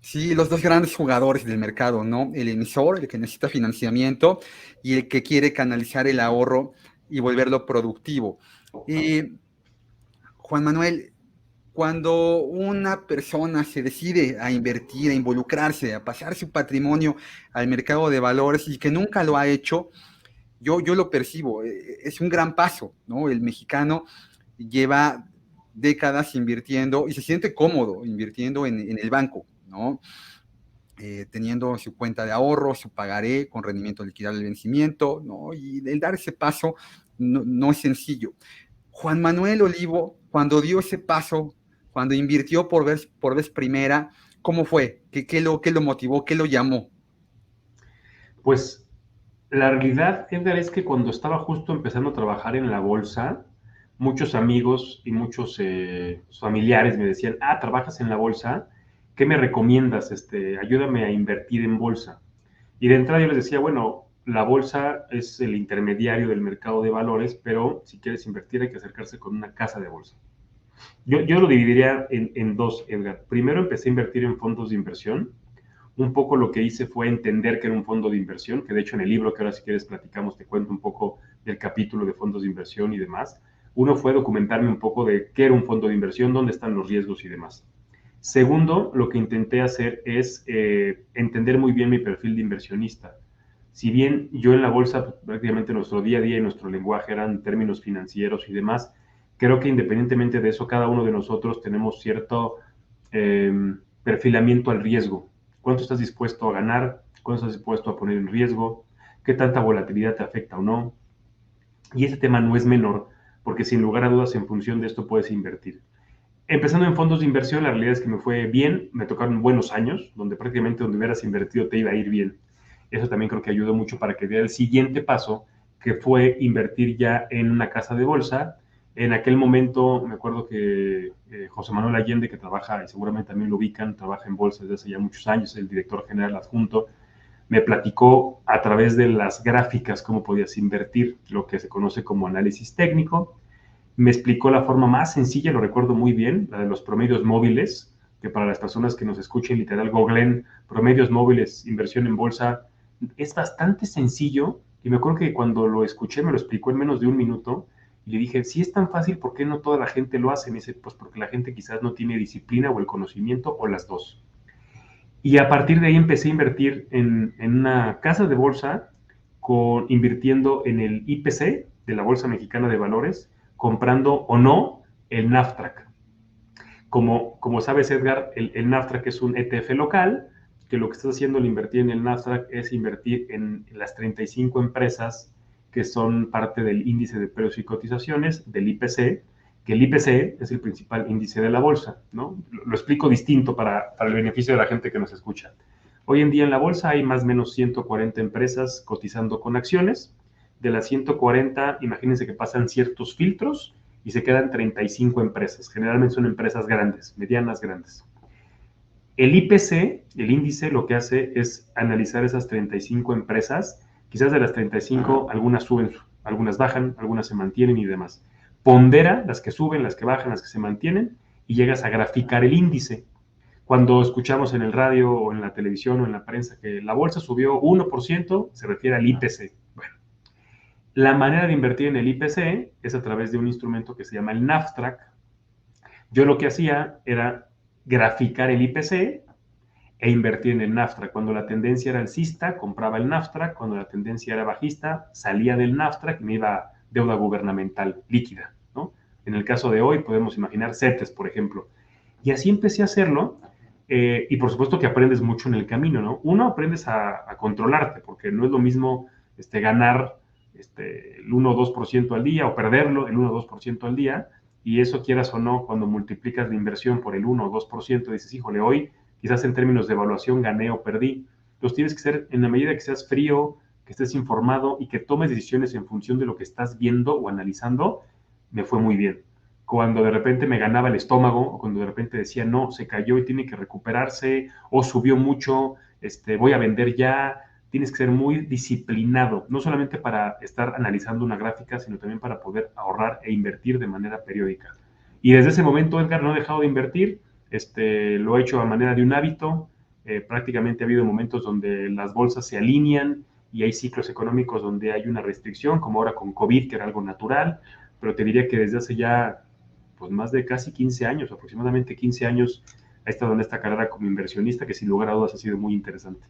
Sí, los dos grandes jugadores del mercado, ¿no? El emisor, el que necesita financiamiento, y el que quiere canalizar el ahorro y volverlo productivo. Juan Manuel, cuando una persona se decide a invertir, a involucrarse, a pasar su patrimonio al mercado de valores y que nunca lo ha hecho, yo lo percibo, es un gran paso, ¿no? El mexicano lleva décadas invirtiendo y se siente cómodo invirtiendo en el banco, ¿no? Teniendo su cuenta de ahorro, su pagaré con rendimiento liquidable del vencimiento, ¿no? Y el dar ese paso no es sencillo. Juan Manuel Olivo, cuando dio ese paso, cuando invirtió por vez primera, ¿cómo fue? ¿Qué lo motivó? ¿Qué lo llamó? Pues la realidad, Edgar, es que cuando estaba justo empezando a trabajar en la bolsa, muchos amigos y muchos familiares me decían, ¿trabajas en la bolsa? ¿Qué me recomiendas? Ayúdame a invertir en bolsa. Y de entrada yo les decía, bueno, la bolsa es el intermediario del mercado de valores, pero si quieres invertir hay que acercarse con una casa de bolsa. Yo lo dividiría en dos, Edgar. Primero empecé a invertir en fondos de inversión. Un poco lo que hice fue entender que era un fondo de inversión, que de hecho en el libro que ahora si quieres platicamos te cuento un poco del capítulo de fondos de inversión y demás. Uno fue documentarme un poco de qué era un fondo de inversión, dónde están los riesgos y demás. Segundo, lo que intenté hacer es entender muy bien mi perfil de inversionista. Si bien yo en la bolsa, prácticamente nuestro día a día y nuestro lenguaje eran términos financieros y demás, creo que independientemente de eso, cada uno de nosotros tenemos cierto perfilamiento al riesgo. ¿Cuánto estás dispuesto a ganar? ¿Cuánto estás dispuesto a poner en riesgo? ¿Qué tanta volatilidad te afecta o no? Y ese tema no es menor, porque sin lugar a dudas en función de esto puedes invertir. Empezando en fondos de inversión, la realidad es que me fue bien, me tocaron buenos años, donde prácticamente donde hubieras invertido te iba a ir bien. Eso también creo que ayudó mucho para que diera el siguiente paso, que fue invertir ya en una casa de bolsa En aquel momento me acuerdo que José Manuel Allende, que trabaja, y seguramente también lo ubican, trabaja en bolsa desde hace ya muchos años, el director general adjunto, me platicó a través de las gráficas cómo podías invertir, lo que se conoce como análisis técnico. Me explicó la forma más sencilla, lo recuerdo muy bien, la de los promedios móviles, que para las personas que nos escuchen, literal, googleen promedios móviles, inversión en bolsa, es bastante sencillo. Y me acuerdo que cuando lo escuché me lo explicó en menos de un minuto y le dije, si es tan fácil, ¿por qué no toda la gente lo hace? Me dice, pues porque la gente quizás no tiene disciplina o el conocimiento o las dos. Y a partir de ahí empecé a invertir en una casa de bolsa, invirtiendo en el IPC de la Bolsa Mexicana de Valores, comprando o no el NAFTRAC. Como sabes, Edgar, el NAFTRAC es un ETF local, que lo que estás haciendo al invertir en el NAFTRAC es invertir en las 35 empresas que son parte del índice de precios y cotizaciones, del IPC, que el IPC es el principal índice de la bolsa, ¿no? Lo explico distinto para el beneficio de la gente que nos escucha. Hoy en día en la bolsa hay más o menos 140 empresas cotizando con acciones. De las 140, imagínense que pasan ciertos filtros y se quedan 35 empresas. Generalmente son empresas grandes, medianas grandes. El IPC, el índice, lo que hace es analizar esas 35 empresas. Quizás de las 35, algunas suben, algunas bajan, algunas se mantienen y demás. Pondera las que suben, las que bajan, las que se mantienen y llegas a graficar el índice. Cuando escuchamos en el radio o en la televisión o en la prensa que la bolsa subió 1%, se refiere al IPC. Bueno, la manera de invertir en el IPC es a través de un instrumento que se llama el NAFTRAC. Yo lo que hacía era graficar el IPC e invertir en el NAFTRAC. Cuando la tendencia era alcista, compraba el NAFTRAC. Cuando la tendencia era bajista, salía del NAFTRAC y me iba a deuda gubernamental líquida, ¿no? En el caso de hoy podemos imaginar CETES, por ejemplo. Y así empecé a hacerlo. Y por supuesto que aprendes mucho en el camino, ¿no? Uno, aprendes a controlarte, porque no es lo mismo ganar el 1 o 2% al día o perderlo el 1 o 2% al día, y eso quieras o no, cuando multiplicas la inversión por el 1 o 2%, dices, híjole, hoy quizás en términos de evaluación gané o perdí. Entonces tienes que ser, en la medida que seas frío, que estés informado y que tomes decisiones en función de lo que estás viendo o analizando, me fue muy bien. Cuando de repente me ganaba el estómago, o cuando de repente decía, no, se cayó y tiene que recuperarse, o subió mucho, voy a vender ya, tienes que ser muy disciplinado, no solamente para estar analizando una gráfica, sino también para poder ahorrar e invertir de manera periódica. Y desde ese momento, Edgar, no he dejado de invertir, lo he hecho a manera de un hábito. Prácticamente ha habido momentos donde las bolsas se alinean y hay ciclos económicos donde hay una restricción, como ahora con COVID, que era algo natural, pero te diría que desde hace ya pues más de casi 15 años, aproximadamente 15 años, he estado en esta carrera como inversionista, que sin lugar a dudas ha sido muy interesante.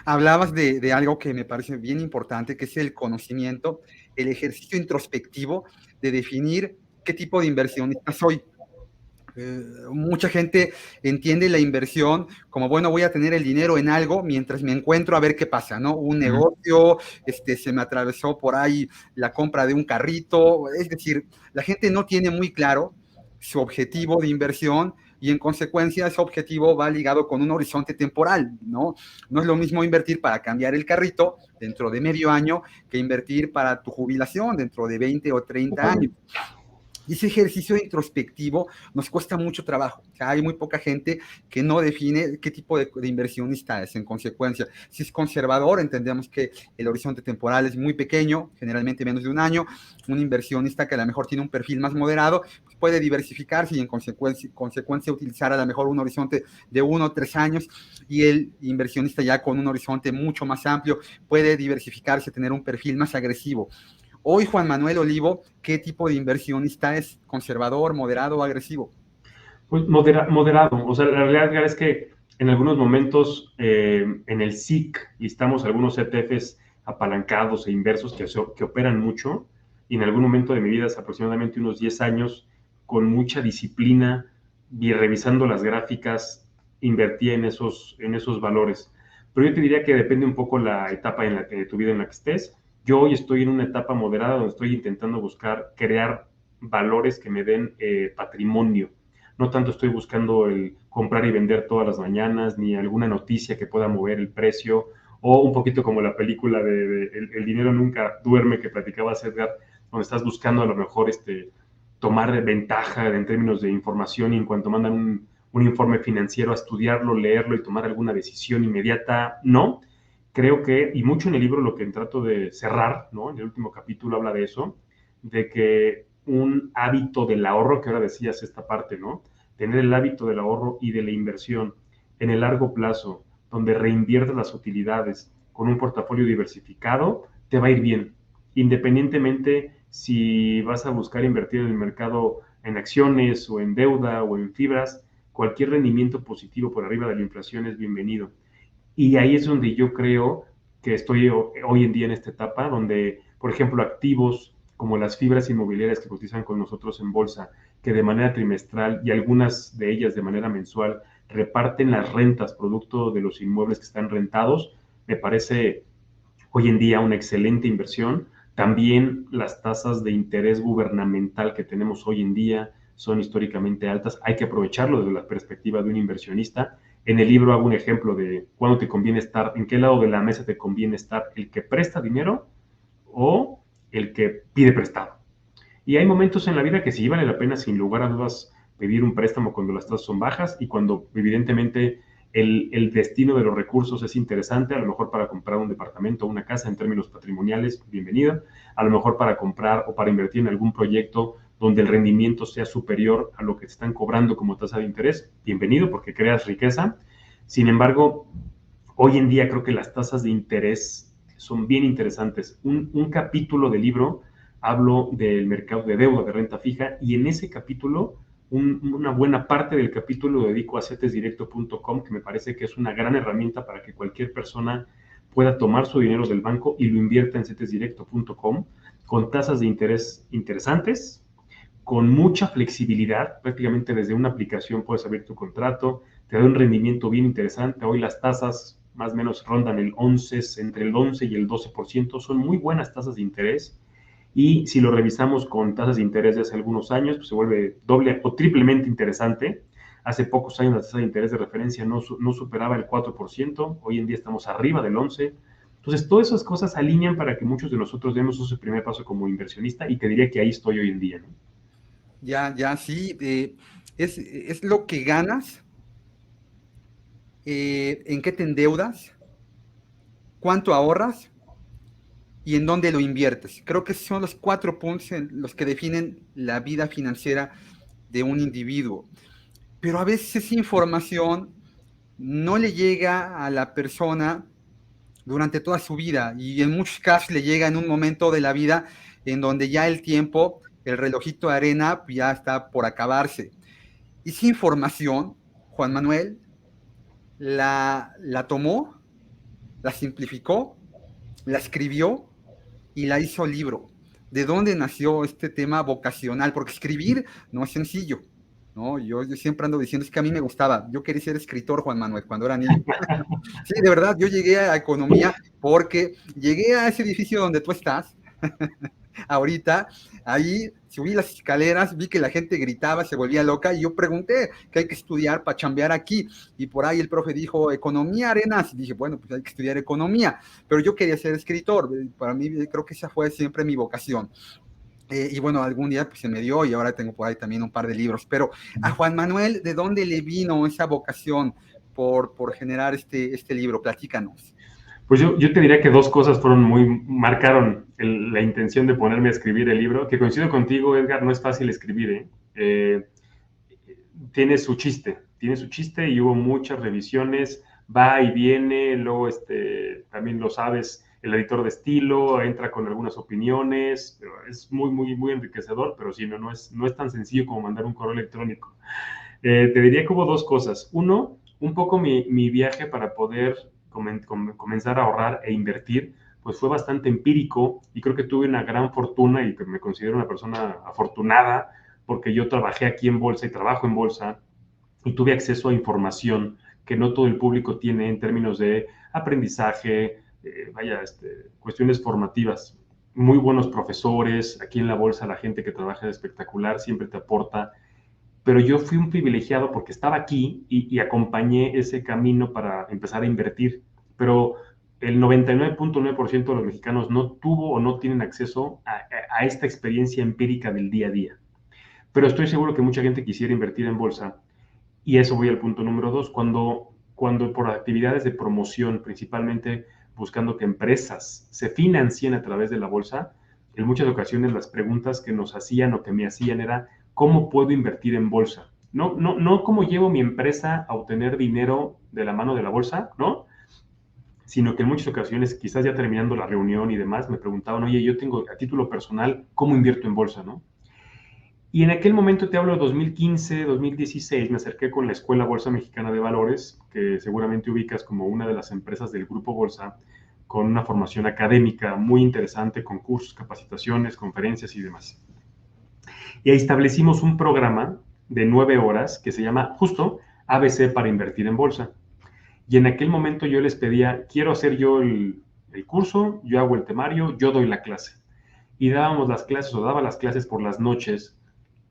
Hablabas de algo que me parece bien importante, que es el conocimiento, el ejercicio introspectivo de definir qué tipo de inversionista soy. Mucha gente entiende la inversión como, bueno, voy a tener el dinero en algo mientras me encuentro a ver qué pasa, ¿no? Un negocio, se me atravesó por ahí la compra de un carrito, es decir, la gente no tiene muy claro su objetivo de inversión y en consecuencia ese objetivo va ligado con un horizonte temporal, ¿no? No es lo mismo invertir para cambiar el carrito dentro de medio año que invertir para tu jubilación dentro de 20 o 30 años. Y ese ejercicio introspectivo nos cuesta mucho trabajo. O sea, hay muy poca gente que no define qué tipo de inversionista es en consecuencia. Si es conservador, entendemos que el horizonte temporal es muy pequeño, generalmente menos de un año. Un inversionista que a lo mejor tiene un perfil más moderado pues puede diversificarse y en consecuencia utilizar a lo mejor un horizonte de 1 o 3 años. Y el inversionista ya con un horizonte mucho más amplio puede diversificarse, tener un perfil más agresivo. Hoy, Juan Manuel Olivo, ¿qué tipo de inversionista es? ¿Conservador, moderado o agresivo? Pues moderado. O sea, la realidad es que en algunos momentos en el SIC listamos algunos ETFs apalancados e inversos que operan mucho, y en algún momento de mi vida, hace aproximadamente unos 10 años, con mucha disciplina y revisando las gráficas, invertí en esos valores. Pero yo te diría que depende un poco la etapa de tu vida en la que estés. Yo hoy estoy en una etapa moderada donde estoy intentando buscar crear valores que me den patrimonio. No tanto estoy buscando el comprar y vender todas las mañanas, ni alguna noticia que pueda mover el precio, o un poquito como la película de El dinero nunca duerme, que platicaba Edgar. donde estás buscando a lo mejor tomar ventaja en términos de información y en cuanto mandan un informe financiero a estudiarlo, leerlo y tomar alguna decisión inmediata, no. Creo que, y mucho en el libro lo que trato de cerrar, ¿no? En el último capítulo habla de eso, de que un hábito del ahorro, que ahora decías esta parte, ¿no? Tener el hábito del ahorro y de la inversión en el largo plazo, donde reinviertes las utilidades con un portafolio diversificado, te va a ir bien. Independientemente si vas a buscar invertir en el mercado en acciones o en deuda o en fibras, cualquier rendimiento positivo por arriba de la inflación es bienvenido. Y ahí es donde yo creo que estoy hoy en día en esta etapa, donde, por ejemplo, activos como las fibras inmobiliarias que cotizan con nosotros en bolsa, que de manera trimestral y algunas de ellas de manera mensual reparten las rentas producto de los inmuebles que están rentados, me parece hoy en día una excelente inversión. También las tasas de interés gubernamental que tenemos hoy en día son históricamente altas. Hay que aprovecharlo desde la perspectiva de un inversionista. En el libro hago un ejemplo de cuándo te conviene estar, en qué lado de la mesa te conviene estar, el que presta dinero o el que pide prestado. Y hay momentos en la vida que sí vale la pena, sin lugar a dudas, pedir un préstamo cuando las tasas son bajas y cuando evidentemente el destino de los recursos es interesante, a lo mejor para comprar un departamento o una casa en términos patrimoniales, bienvenida, a lo mejor para comprar o para invertir en algún proyecto donde el rendimiento sea superior a lo que te están cobrando como tasa de interés, bienvenido porque creas riqueza. Sin embargo, hoy en día creo que las tasas de interés son bien interesantes. Un capítulo del libro hablo del mercado de deuda de renta fija y en ese capítulo una buena parte del capítulo lo dedico a cetesdirecto.com, que me parece que es una gran herramienta para que cualquier persona pueda tomar su dinero del banco y lo invierta en cetesdirecto.com con tasas de interés interesantes, con mucha flexibilidad, prácticamente desde una aplicación puedes abrir tu contrato, te da un rendimiento bien interesante. Hoy las tasas más o menos rondan el 11, entre el 11 y el 12%, son muy buenas tasas de interés. Y si lo revisamos con tasas de interés de hace algunos años, pues se vuelve doble o triplemente interesante. Hace pocos años la tasa de interés de referencia no superaba el 4%, hoy en día estamos arriba del 11%. Entonces, todas esas cosas alinean para que muchos de nosotros demos ese primer paso como inversionista y te diría que ahí estoy hoy en día, ¿no? Ya, sí, es lo que ganas, en qué te endeudas, cuánto ahorras y en dónde lo inviertes. Creo que son los 4 puntos en los que definen la vida financiera de un individuo. Pero a veces esa información no le llega a la persona durante toda su vida y en muchos casos le llega en un momento de la vida en donde ya el tiempo, el relojito de arena ya está por acabarse. Y esa información, Juan Manuel la tomó, la simplificó, la escribió y la hizo libro. ¿De dónde nació este tema vocacional? Porque escribir no es sencillo, ¿no? Yo siempre ando diciendo, es que a mí me gustaba, yo quería ser escritor, Juan Manuel, cuando era niño. Sí, de verdad, yo llegué a economía porque llegué a ese edificio donde tú estás, ahorita, ahí subí las escaleras, vi que la gente gritaba, se volvía loca, y yo pregunté qué hay que estudiar para chambear aquí, y por ahí el profe dijo, economía, Arenas, y dije, bueno, pues hay que estudiar economía, pero yo quería ser escritor, para mí creo que esa fue siempre mi vocación. Y bueno, algún día pues se me dio y ahora tengo por ahí también un par de libros, pero a Juan Manuel, ¿de dónde le vino esa vocación por generar este libro? Platícanos. Pues yo te diría que dos cosas marcaron la intención de ponerme a escribir el libro, que coincido contigo, Edgar, no es fácil escribir, ¿eh? Tiene su chiste y hubo muchas revisiones, va y viene, luego también lo sabes, el editor de estilo entra con algunas opiniones, pero es muy enriquecedor, pero sí, no es tan sencillo como mandar un correo electrónico. Te diría que hubo dos cosas. Uno, un poco mi viaje para poder comenzar a ahorrar e invertir, pues fue bastante empírico y creo que tuve una gran fortuna y que me considero una persona afortunada porque yo trabajé aquí en bolsa y trabajo en bolsa y tuve acceso a información que no todo el público tiene en términos de aprendizaje, cuestiones formativas. Muy buenos profesores, aquí en la bolsa la gente que trabaja es espectacular, siempre te aporta, pero yo fui un privilegiado porque estaba aquí y acompañé ese camino para empezar a invertir. Pero el 99.9% de los mexicanos no tuvo o no tienen acceso a esta experiencia empírica del día a día. Pero estoy seguro que mucha gente quisiera invertir en bolsa. Y eso voy al punto número 2. Cuando por actividades de promoción, principalmente buscando que empresas se financien a través de la bolsa, en muchas ocasiones las preguntas que nos hacían o que me hacían era, ¿cómo puedo invertir en bolsa? No cómo llevo mi empresa a obtener dinero de la mano de la bolsa, ¿no? Sino que en muchas ocasiones, quizás ya terminando la reunión y demás, me preguntaban, oye, yo tengo a título personal, ¿cómo invierto en bolsa, no? Y en aquel momento, te hablo de 2015, 2016, me acerqué con la Escuela Bolsa Mexicana de Valores, que seguramente ubicas como una de las empresas del Grupo Bolsa, con una formación académica muy interesante, con cursos, capacitaciones, conferencias y demás. Y ahí establecimos un programa de 9 horas que se llama justo ABC para invertir en bolsa. Y en aquel momento yo les pedía, quiero hacer yo el curso, yo hago el temario, yo doy la clase. Y dábamos las clases o daba las clases por las noches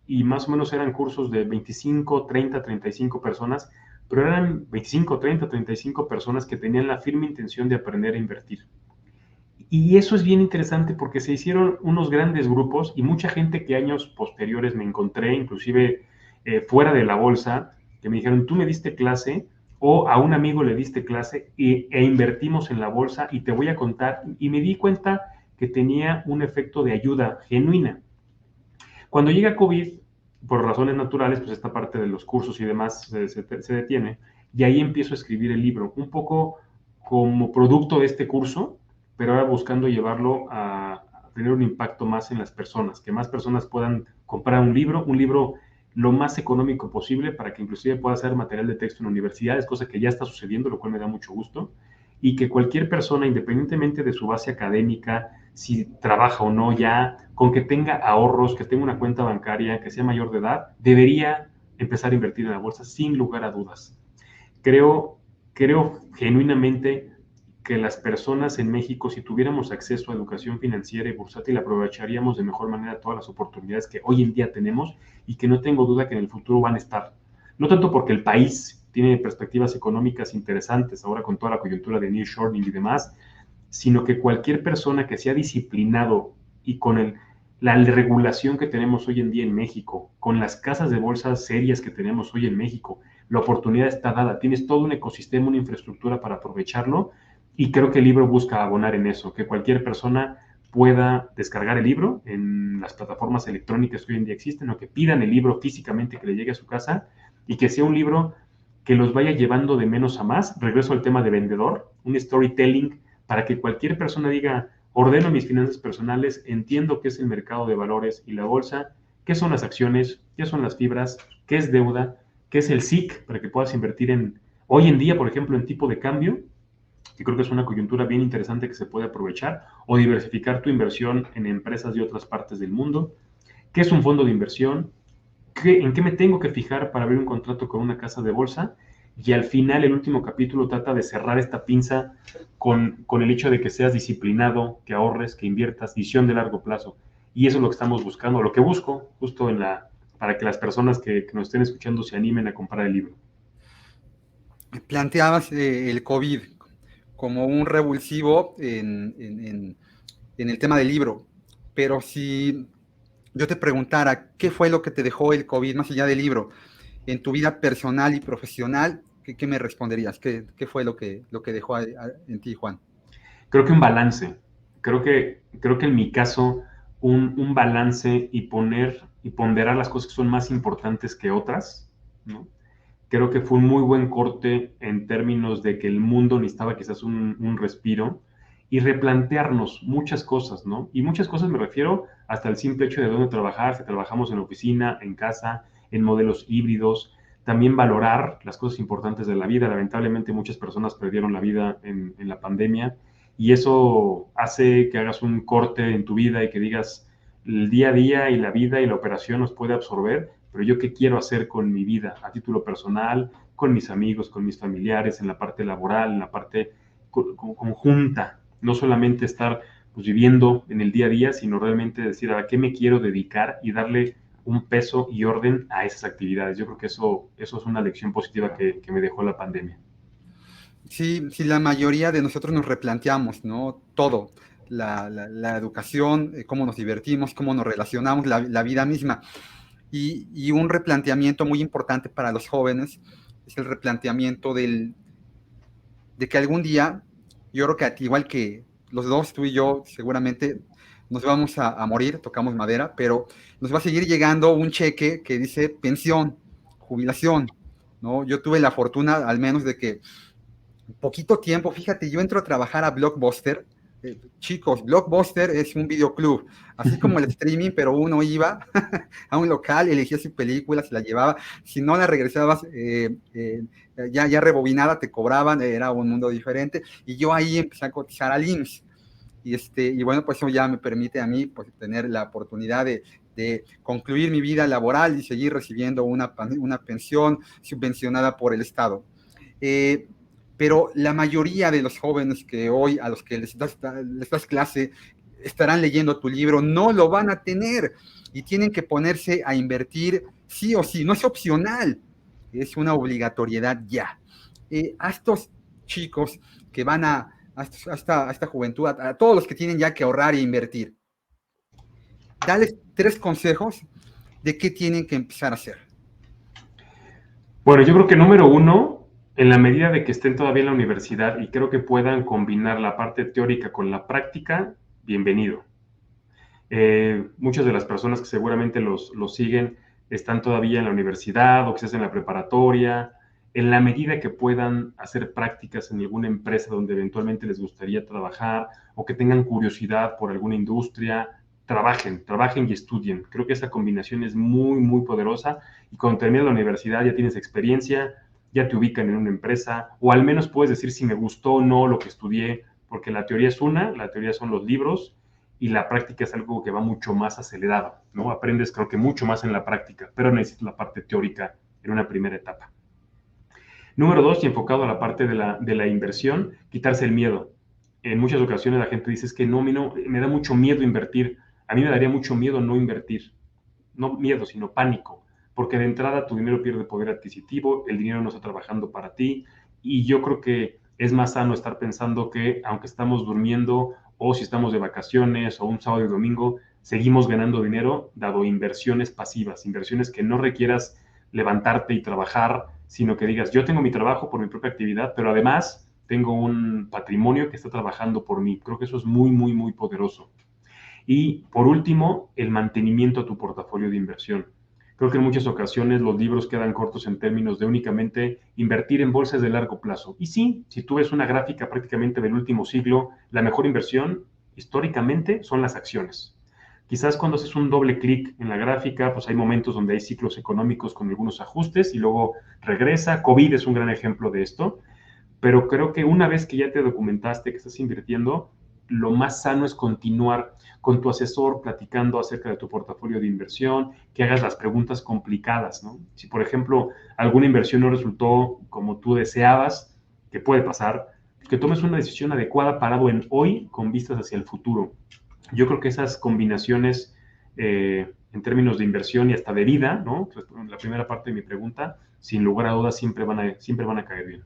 y más o menos eran cursos de 25, 30, 35 personas, pero eran 25, 30, 35 personas que tenían la firme intención de aprender a invertir. Y eso es bien interesante porque se hicieron unos grandes grupos y mucha gente que años posteriores me encontré, inclusive fuera de la bolsa, que me dijeron, tú me diste clase o a un amigo le diste clase e invertimos en la bolsa y te voy a contar. Y me di cuenta que tenía un efecto de ayuda genuina. Cuando llega COVID, por razones naturales, pues esta parte de los cursos y demás se detiene, y ahí empiezo a escribir el libro, un poco como producto de este curso, pero ahora buscando llevarlo a tener un impacto más en las personas, que más personas puedan comprar un libro lo más económico posible para que inclusive pueda ser material de texto en universidades, cosa que ya está sucediendo, lo cual me da mucho gusto, y que cualquier persona, independientemente de su base académica, si trabaja o no ya, con que tenga ahorros, que tenga una cuenta bancaria, que sea mayor de edad, debería empezar a invertir en la bolsa sin lugar a dudas. Creo, creo genuinamente que las personas en México, si tuviéramos acceso a educación financiera y bursátil, aprovecharíamos de mejor manera todas las oportunidades que hoy en día tenemos y que no tengo duda que en el futuro van a estar. No tanto porque el país tiene perspectivas económicas interesantes ahora con toda la coyuntura de nearshoring y demás, sino que cualquier persona que sea disciplinado y con la regulación que tenemos hoy en día en México, con las casas de bolsas serias que tenemos hoy en México, la oportunidad está dada, tienes todo un ecosistema, una infraestructura para aprovecharlo y creo que el libro busca abonar en eso, que cualquier persona pueda descargar el libro en las plataformas electrónicas que hoy en día existen o que pidan el libro físicamente que le llegue a su casa y que sea un libro que los vaya llevando de menos a más. Regreso al tema de vendedor, un storytelling para que cualquier persona diga, ordeno mis finanzas personales, entiendo qué es el mercado de valores y la bolsa, qué son las acciones, qué son las fibras, qué es deuda, qué es el SIC, para que puedas invertir hoy en día, por ejemplo, en tipo de cambio, que creo que es una coyuntura bien interesante que se puede aprovechar, o diversificar tu inversión en empresas de otras partes del mundo, qué es un fondo de inversión, en qué me tengo que fijar para abrir un contrato con una casa de bolsa. Y al final, el último capítulo trata de cerrar esta pinza con el hecho de que seas disciplinado, que ahorres, que inviertas, visión de largo plazo. Y eso es lo que estamos buscando, lo que busco justo para que las personas que nos estén escuchando se animen a comprar el libro. Planteabas el COVID como un revulsivo en el tema del libro, pero si yo te preguntara qué fue lo que te dejó el COVID más allá del libro en tu vida personal y profesional, ¿qué me responderías? ¿Qué fue lo que dejó en ti, Juan? Creo que un balance, creo que en mi caso un balance y poner y ponderar las cosas que son más importantes que otras, ¿no? Creo que fue un muy buen corte en términos de que el mundo necesitaba quizás un respiro y replantearnos muchas cosas, ¿no? Y muchas cosas me refiero hasta el simple hecho de dónde trabajar, si trabajamos en oficina, en casa, en modelos híbridos, también valorar las cosas importantes de la vida. Lamentablemente muchas personas perdieron la vida en la pandemia y eso hace que hagas un corte en tu vida y que digas, el día a día y la vida y la operación nos puede absorber, pero yo qué quiero hacer con mi vida a título personal, con mis amigos, con mis familiares, en la parte laboral, en la parte conjunta, no solamente estar pues, viviendo en el día a día, sino realmente decir a qué me quiero dedicar y darle un peso y orden a esas actividades. Yo creo que eso es una lección positiva que me dejó la pandemia. Sí, sí, la mayoría de nosotros nos replanteamos, ¿no? Todo, la educación, cómo nos divertimos, cómo nos relacionamos, la vida misma. Y un replanteamiento muy importante para los jóvenes es el replanteamiento de que algún día, yo creo que igual que los dos, tú y yo, seguramente nos vamos a morir, tocamos madera, pero nos va a seguir llegando un cheque que dice pensión, jubilación, ¿no? Yo tuve la fortuna al menos de que poquito tiempo, fíjate, yo entro a trabajar a Blockbuster. Chicos, Blockbuster es un videoclub, así como el streaming, pero uno iba a un local, elegía su película, se la llevaba, si no la regresabas ya rebobinada, te cobraban, era un mundo diferente, y yo ahí empecé a cotizar al IMSS, y bueno, pues eso ya me permite a mí pues, tener la oportunidad de concluir mi vida laboral y seguir recibiendo una pensión subvencionada por el Estado. Eh, pero la mayoría de los jóvenes que hoy a los que les das clase estarán leyendo tu libro, no lo van a tener y tienen que ponerse a invertir sí o sí, no es opcional, es una obligatoriedad ya. A estos chicos que van a esta juventud, a todos los que tienen ya que ahorrar e invertir, dales 3 consejos de qué tienen que empezar a hacer. Bueno, yo creo que número uno, en la medida de que estén todavía en la universidad y creo que puedan combinar la parte teórica con la práctica, bienvenido. Muchas de las personas que seguramente los siguen están todavía en la universidad o quizás en la preparatoria. En la medida que puedan hacer prácticas en alguna empresa donde eventualmente les gustaría trabajar o que tengan curiosidad por alguna industria, trabajen y estudien. Creo que esa combinación es muy, muy poderosa y cuando terminas la universidad ya tienes experiencia, ya te ubican en una empresa o al menos puedes decir si me gustó o no lo que estudié, porque la teoría es la teoría son los libros y la práctica es algo que va mucho más acelerado, ¿no? Aprendes creo que mucho más en la práctica, pero necesitas la parte teórica en una primera etapa. Número dos, y enfocado a la parte de la inversión, quitarse el miedo. En muchas ocasiones la gente dice es que no, me da mucho miedo invertir. A mí me daría mucho miedo no invertir. No miedo, sino pánico. Porque de entrada tu dinero pierde poder adquisitivo, el dinero no está trabajando para ti. Y yo creo que es más sano estar pensando que aunque estamos durmiendo o si estamos de vacaciones o un sábado y domingo, seguimos ganando dinero dado inversiones pasivas, inversiones que no requieras levantarte y trabajar, sino que digas, yo tengo mi trabajo por mi propia actividad, pero además tengo un patrimonio que está trabajando por mí. Creo que eso es muy, muy, muy poderoso. Y por último, el mantenimiento a tu portafolio de inversión. Creo que en muchas ocasiones los libros quedan cortos en términos de únicamente invertir en bolsas de largo plazo. Y sí, si tú ves una gráfica prácticamente del último siglo, la mejor inversión históricamente son las acciones. Quizás cuando haces un doble clic en la gráfica, pues hay momentos donde hay ciclos económicos con algunos ajustes y luego regresa. COVID es un gran ejemplo de esto, pero creo que una vez que ya te documentaste que estás invirtiendo, lo más sano es continuar con tu asesor platicando acerca de tu portafolio de inversión, que hagas las preguntas complicadas, ¿no? Si, por ejemplo, alguna inversión no resultó como tú deseabas, que puede pasar, que tomes una decisión adecuada parado en hoy con vistas hacia el futuro. Yo creo que esas combinaciones en términos de inversión y hasta de vida, ¿no? La primera parte de mi pregunta, sin lugar a dudas, siempre van a caer bien.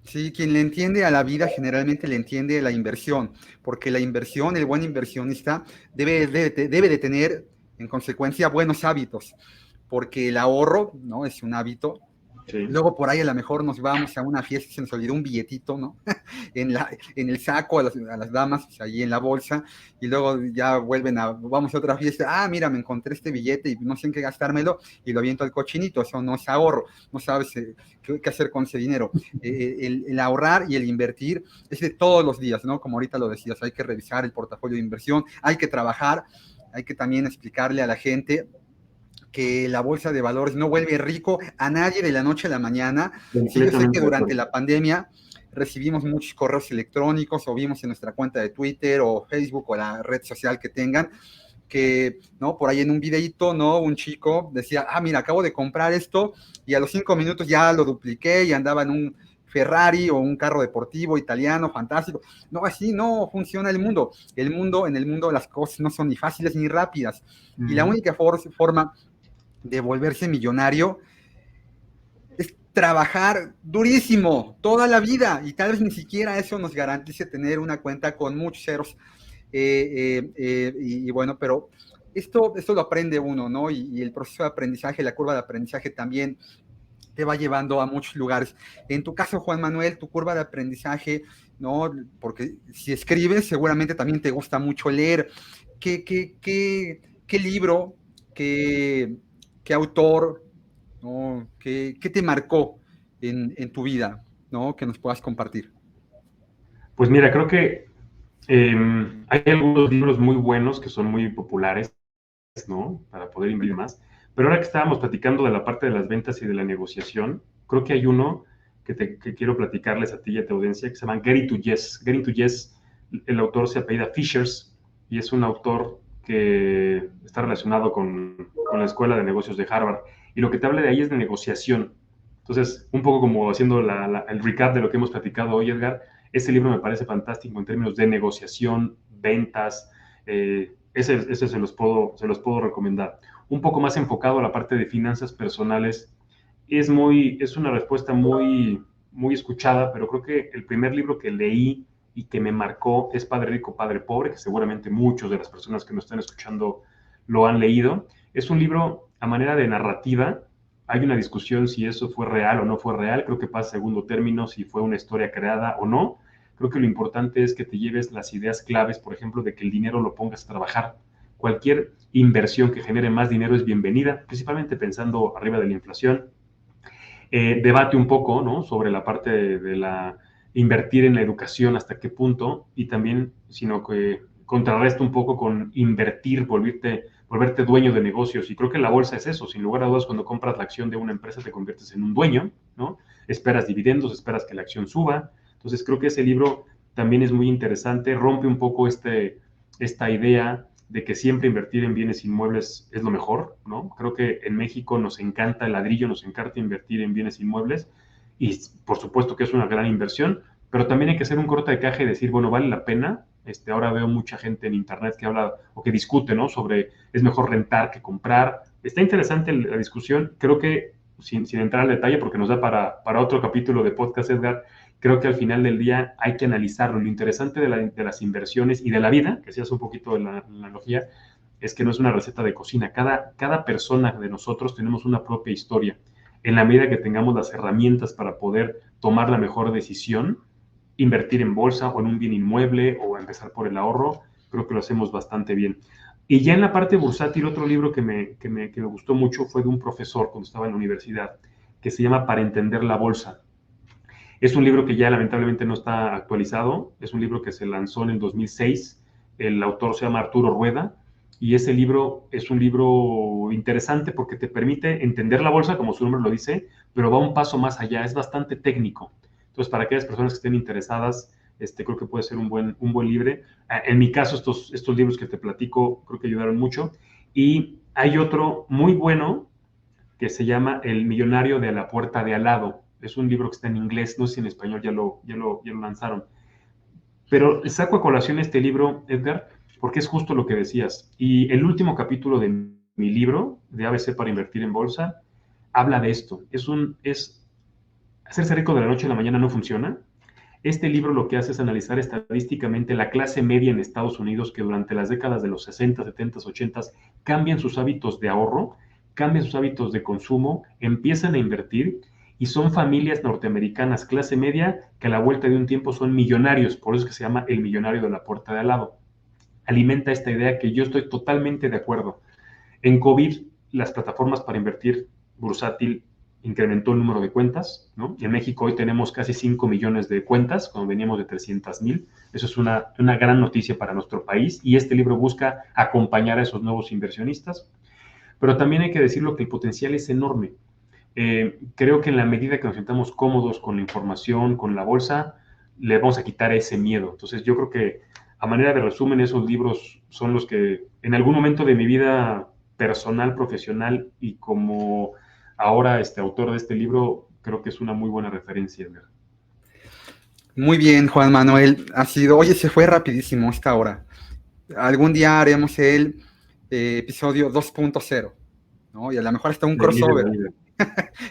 Sí, quien le entiende a la vida generalmente le entiende la inversión, porque la inversión, el buen inversionista debe de tener en consecuencia buenos hábitos, porque el ahorro, ¿no? Es un hábito. Sí. Luego por ahí a lo mejor nos vamos a una fiesta y se nos olvidó un billetito, ¿no? En el saco a las damas, ahí en la bolsa, y luego ya vamos a otra fiesta, mira, me encontré este billete y no sé en qué gastármelo, y lo aviento al cochinito, eso no es ahorro, no sabes qué hacer con ese dinero. El ahorrar y el invertir es de todos los días, ¿no? Como ahorita lo decías, hay que revisar el portafolio de inversión, hay que trabajar, hay que también explicarle a la gente que la bolsa de valores no vuelve rico a nadie de la noche a la mañana. Sí, yo sé que durante la pandemia recibimos muchos correos electrónicos o vimos en nuestra cuenta de Twitter o Facebook o la red social que tengan, que, ¿no? Por ahí en un videito, ¿no? Un chico decía, mira, acabo de comprar esto y a los 5 minutos ya lo dupliqué y andaba en un Ferrari o un carro deportivo italiano fantástico. No, así no funciona el mundo. En el mundo las cosas no son ni fáciles ni rápidas. Y la única forma de volverse millonario es trabajar durísimo toda la vida y tal vez ni siquiera eso nos garantice tener una cuenta con muchos ceros. Y bueno, pero esto lo aprende uno, ¿no? Y el proceso de aprendizaje, la curva de aprendizaje también te va llevando a muchos lugares. En tu caso, Juan Manuel, tu curva de aprendizaje, ¿no? Porque si escribes, seguramente también te gusta mucho leer. ¿Qué libro, qué autor, ¿no? ¿Qué te marcó en tu vida, ¿no? Que nos puedas compartir. Pues mira, creo que hay algunos libros muy buenos que son muy populares, ¿no? Para poder invertir más. Pero ahora que estábamos platicando de la parte de las ventas y de la negociación, creo que hay uno que quiero platicarles a ti y a tu audiencia que se llama Getting to Yes. Getting to Yes, el autor se apellida Fishers y es un autor que está relacionado con la Escuela de Negocios de Harvard. Y lo que te habla de ahí es de negociación. Entonces, un poco como haciendo el recap de lo que hemos platicado hoy, Edgar, ese libro me parece fantástico en términos de negociación, ventas. Ese se los puedo recomendar. Un poco más enfocado a la parte de finanzas personales. Es una respuesta muy escuchada, pero creo que el primer libro que leí y que me marcó es Padre Rico, Padre Pobre, que seguramente muchos de las personas que nos están escuchando lo han leído. Es un libro a manera de narrativa. Hay una discusión si eso fue real o no fue real. Creo que pasa a segundo término si fue una historia creada o no. Creo que lo importante es que te lleves las ideas claves, por ejemplo, de que el dinero lo pongas a trabajar. Cualquier inversión que genere más dinero es bienvenida, principalmente pensando arriba de la inflación. Debate un poco, ¿no? Sobre la parte de la invertir en la educación, hasta qué punto, y también, sino que contrarresta un poco con invertir, volverte dueño de negocios. Y creo que la bolsa es eso. Sin lugar a dudas, cuando compras la acción de una empresa, te conviertes en un dueño, ¿no? Esperas dividendos, esperas que la acción suba. Entonces, creo que ese libro también es muy interesante, rompe un poco esta idea de que siempre invertir en bienes inmuebles es lo mejor, ¿no? Creo que en México nos encanta el ladrillo, nos encanta invertir en bienes inmuebles y por supuesto que es una gran inversión, pero también hay que hacer un corte de caja y decir, bueno, vale la pena. Ahora veo mucha gente en internet que habla o que discute, ¿no? Sobre es mejor rentar que comprar. Está interesante la discusión. Creo que, sin entrar al detalle, porque nos da para otro capítulo de podcast, Edgar, creo que al final del día hay que analizarlo. Lo interesante de las inversiones y de la vida, que seas un poquito de la analogía, es que no es una receta de cocina. Cada persona de nosotros tenemos una propia historia. En la medida que tengamos las herramientas para poder tomar la mejor decisión, invertir en bolsa o en un bien inmueble o empezar por el ahorro, creo que lo hacemos bastante bien. Y ya en la parte bursátil, otro libro que me gustó mucho fue de un profesor cuando estaba en la universidad, que se llama Para entender la bolsa. Es un libro que ya lamentablemente no está actualizado, es un libro que se lanzó en el 2006, el autor se llama Arturo Rueda, y ese libro es un libro interesante porque te permite entender la bolsa, como su nombre lo dice, pero va un paso más allá, es bastante técnico. Entonces, para aquellas personas que estén interesadas, creo que puede ser un buen libro. En mi caso, estos libros que te platico creo que ayudaron mucho. Y hay otro muy bueno que se llama El millonario de la puerta de al lado. Es un libro que está en inglés, no sé si en español ya lo lanzaron. Pero saco a colación este libro, Edgar, porque es justo lo que decías. Y el último capítulo de mi libro, de ABC para invertir en bolsa, habla de esto. Hacerse rico de la noche a la mañana no funciona. Este libro lo que hace es analizar estadísticamente la clase media en Estados Unidos que durante las décadas de los 60, 70, 80 cambian sus hábitos de ahorro, cambian sus hábitos de consumo, empiezan a invertir y son familias norteamericanas clase media que a la vuelta de un tiempo son millonarios, por eso es que se llama el millonario de la puerta de al lado. Alimenta esta idea que yo estoy totalmente de acuerdo. En COVID, las plataformas para invertir bursátil incrementó el número de cuentas, ¿no? Y en México hoy tenemos casi 5 millones de cuentas, cuando veníamos de 300,000. Eso es una gran noticia para nuestro país y este libro busca acompañar a esos nuevos inversionistas. Pero también hay que decirlo que el potencial es enorme. Creo que en la medida que nos sintamos cómodos con la información, con la bolsa, le vamos a quitar ese miedo. Entonces yo creo que a manera de resumen, esos libros son los que en algún momento de mi vida personal, profesional y como ahora autor de este libro, creo que es una muy buena referencia, Edgar. Muy bien, Juan Manuel. Oye, se fue rapidísimo esta hora. Algún día haremos el episodio 2.0, ¿no? Y a lo mejor hasta un crossover.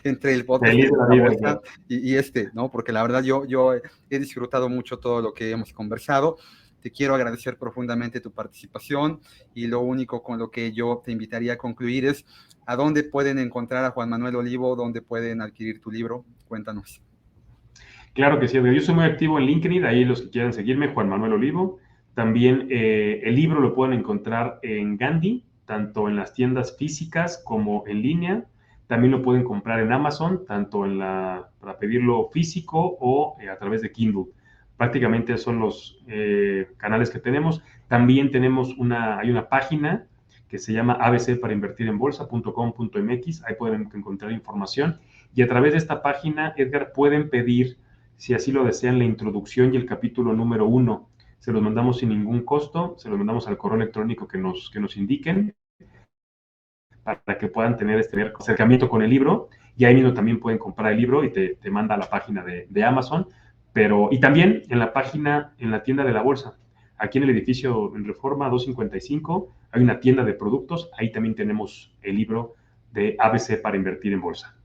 entre el podcast Feliz de la de la vida, bolsa Edgar. y este, ¿no? Porque la verdad yo he disfrutado mucho todo lo que hemos conversado. Te quiero agradecer profundamente tu participación y lo único con lo que yo te invitaría a concluir es ¿a dónde pueden encontrar a Juan Manuel Olivo? ¿Dónde pueden adquirir tu libro? Cuéntanos. Claro que sí, Edgar. Yo soy muy activo en LinkedIn, ahí los que quieran seguirme, Juan Manuel Olivo. También el libro lo pueden encontrar en Gandhi, tanto en las tiendas físicas como en línea. También lo pueden comprar en Amazon, tanto para pedirlo físico o a través de Kindle. Prácticamente son los canales que tenemos. También hay una página que se llama abcparainvertirenbolsa.com.mx. Ahí pueden encontrar información. Y a través de esta página, Edgar, pueden pedir, si así lo desean, la introducción y el capítulo número 1. Se los mandamos sin ningún costo, se los mandamos al correo electrónico que nos indiquen para que puedan tener este acercamiento con el libro, y ahí mismo también pueden comprar el libro y te manda a la página de Amazon, y también en la página, en la tienda de la bolsa. Aquí en el edificio en Reforma 255 hay una tienda de productos, ahí también tenemos el libro de ABC para invertir en bolsa.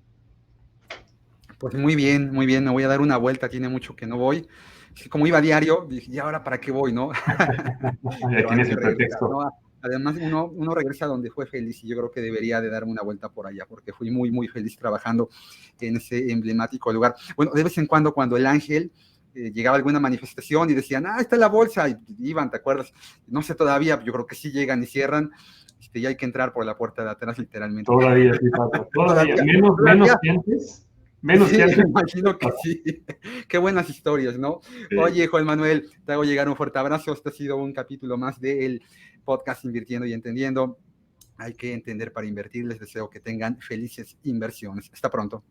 Pues muy bien, me voy a dar una vuelta, tiene mucho que no voy. Como iba a diario, dije, ¿y ahora para qué voy, no? Ya Pero hay tienes que el regresar, pretexto. ¿no? Además, uno regresa donde fue feliz y yo creo que debería de darme una vuelta por allá, porque fui muy, muy feliz trabajando en ese emblemático lugar. Bueno, de vez en cuando el Ángel llegaba a alguna manifestación y decían, está la bolsa, y iban, ¿te acuerdas? No sé todavía, yo creo que sí llegan y cierran, y hay que entrar por la puerta de atrás, literalmente. Todavía sí pasa, todavía. Menos Todavía. que antes. Menos Sí, que antes. me imagino que sí. Qué buenas historias, ¿no? Sí. Oye, Juan Manuel, te hago llegar un fuerte abrazo. Este ha sido un capítulo más del podcast Invirtiendo y Entendiendo. Hay que entender para invertir. Les deseo que tengan felices inversiones. Hasta pronto.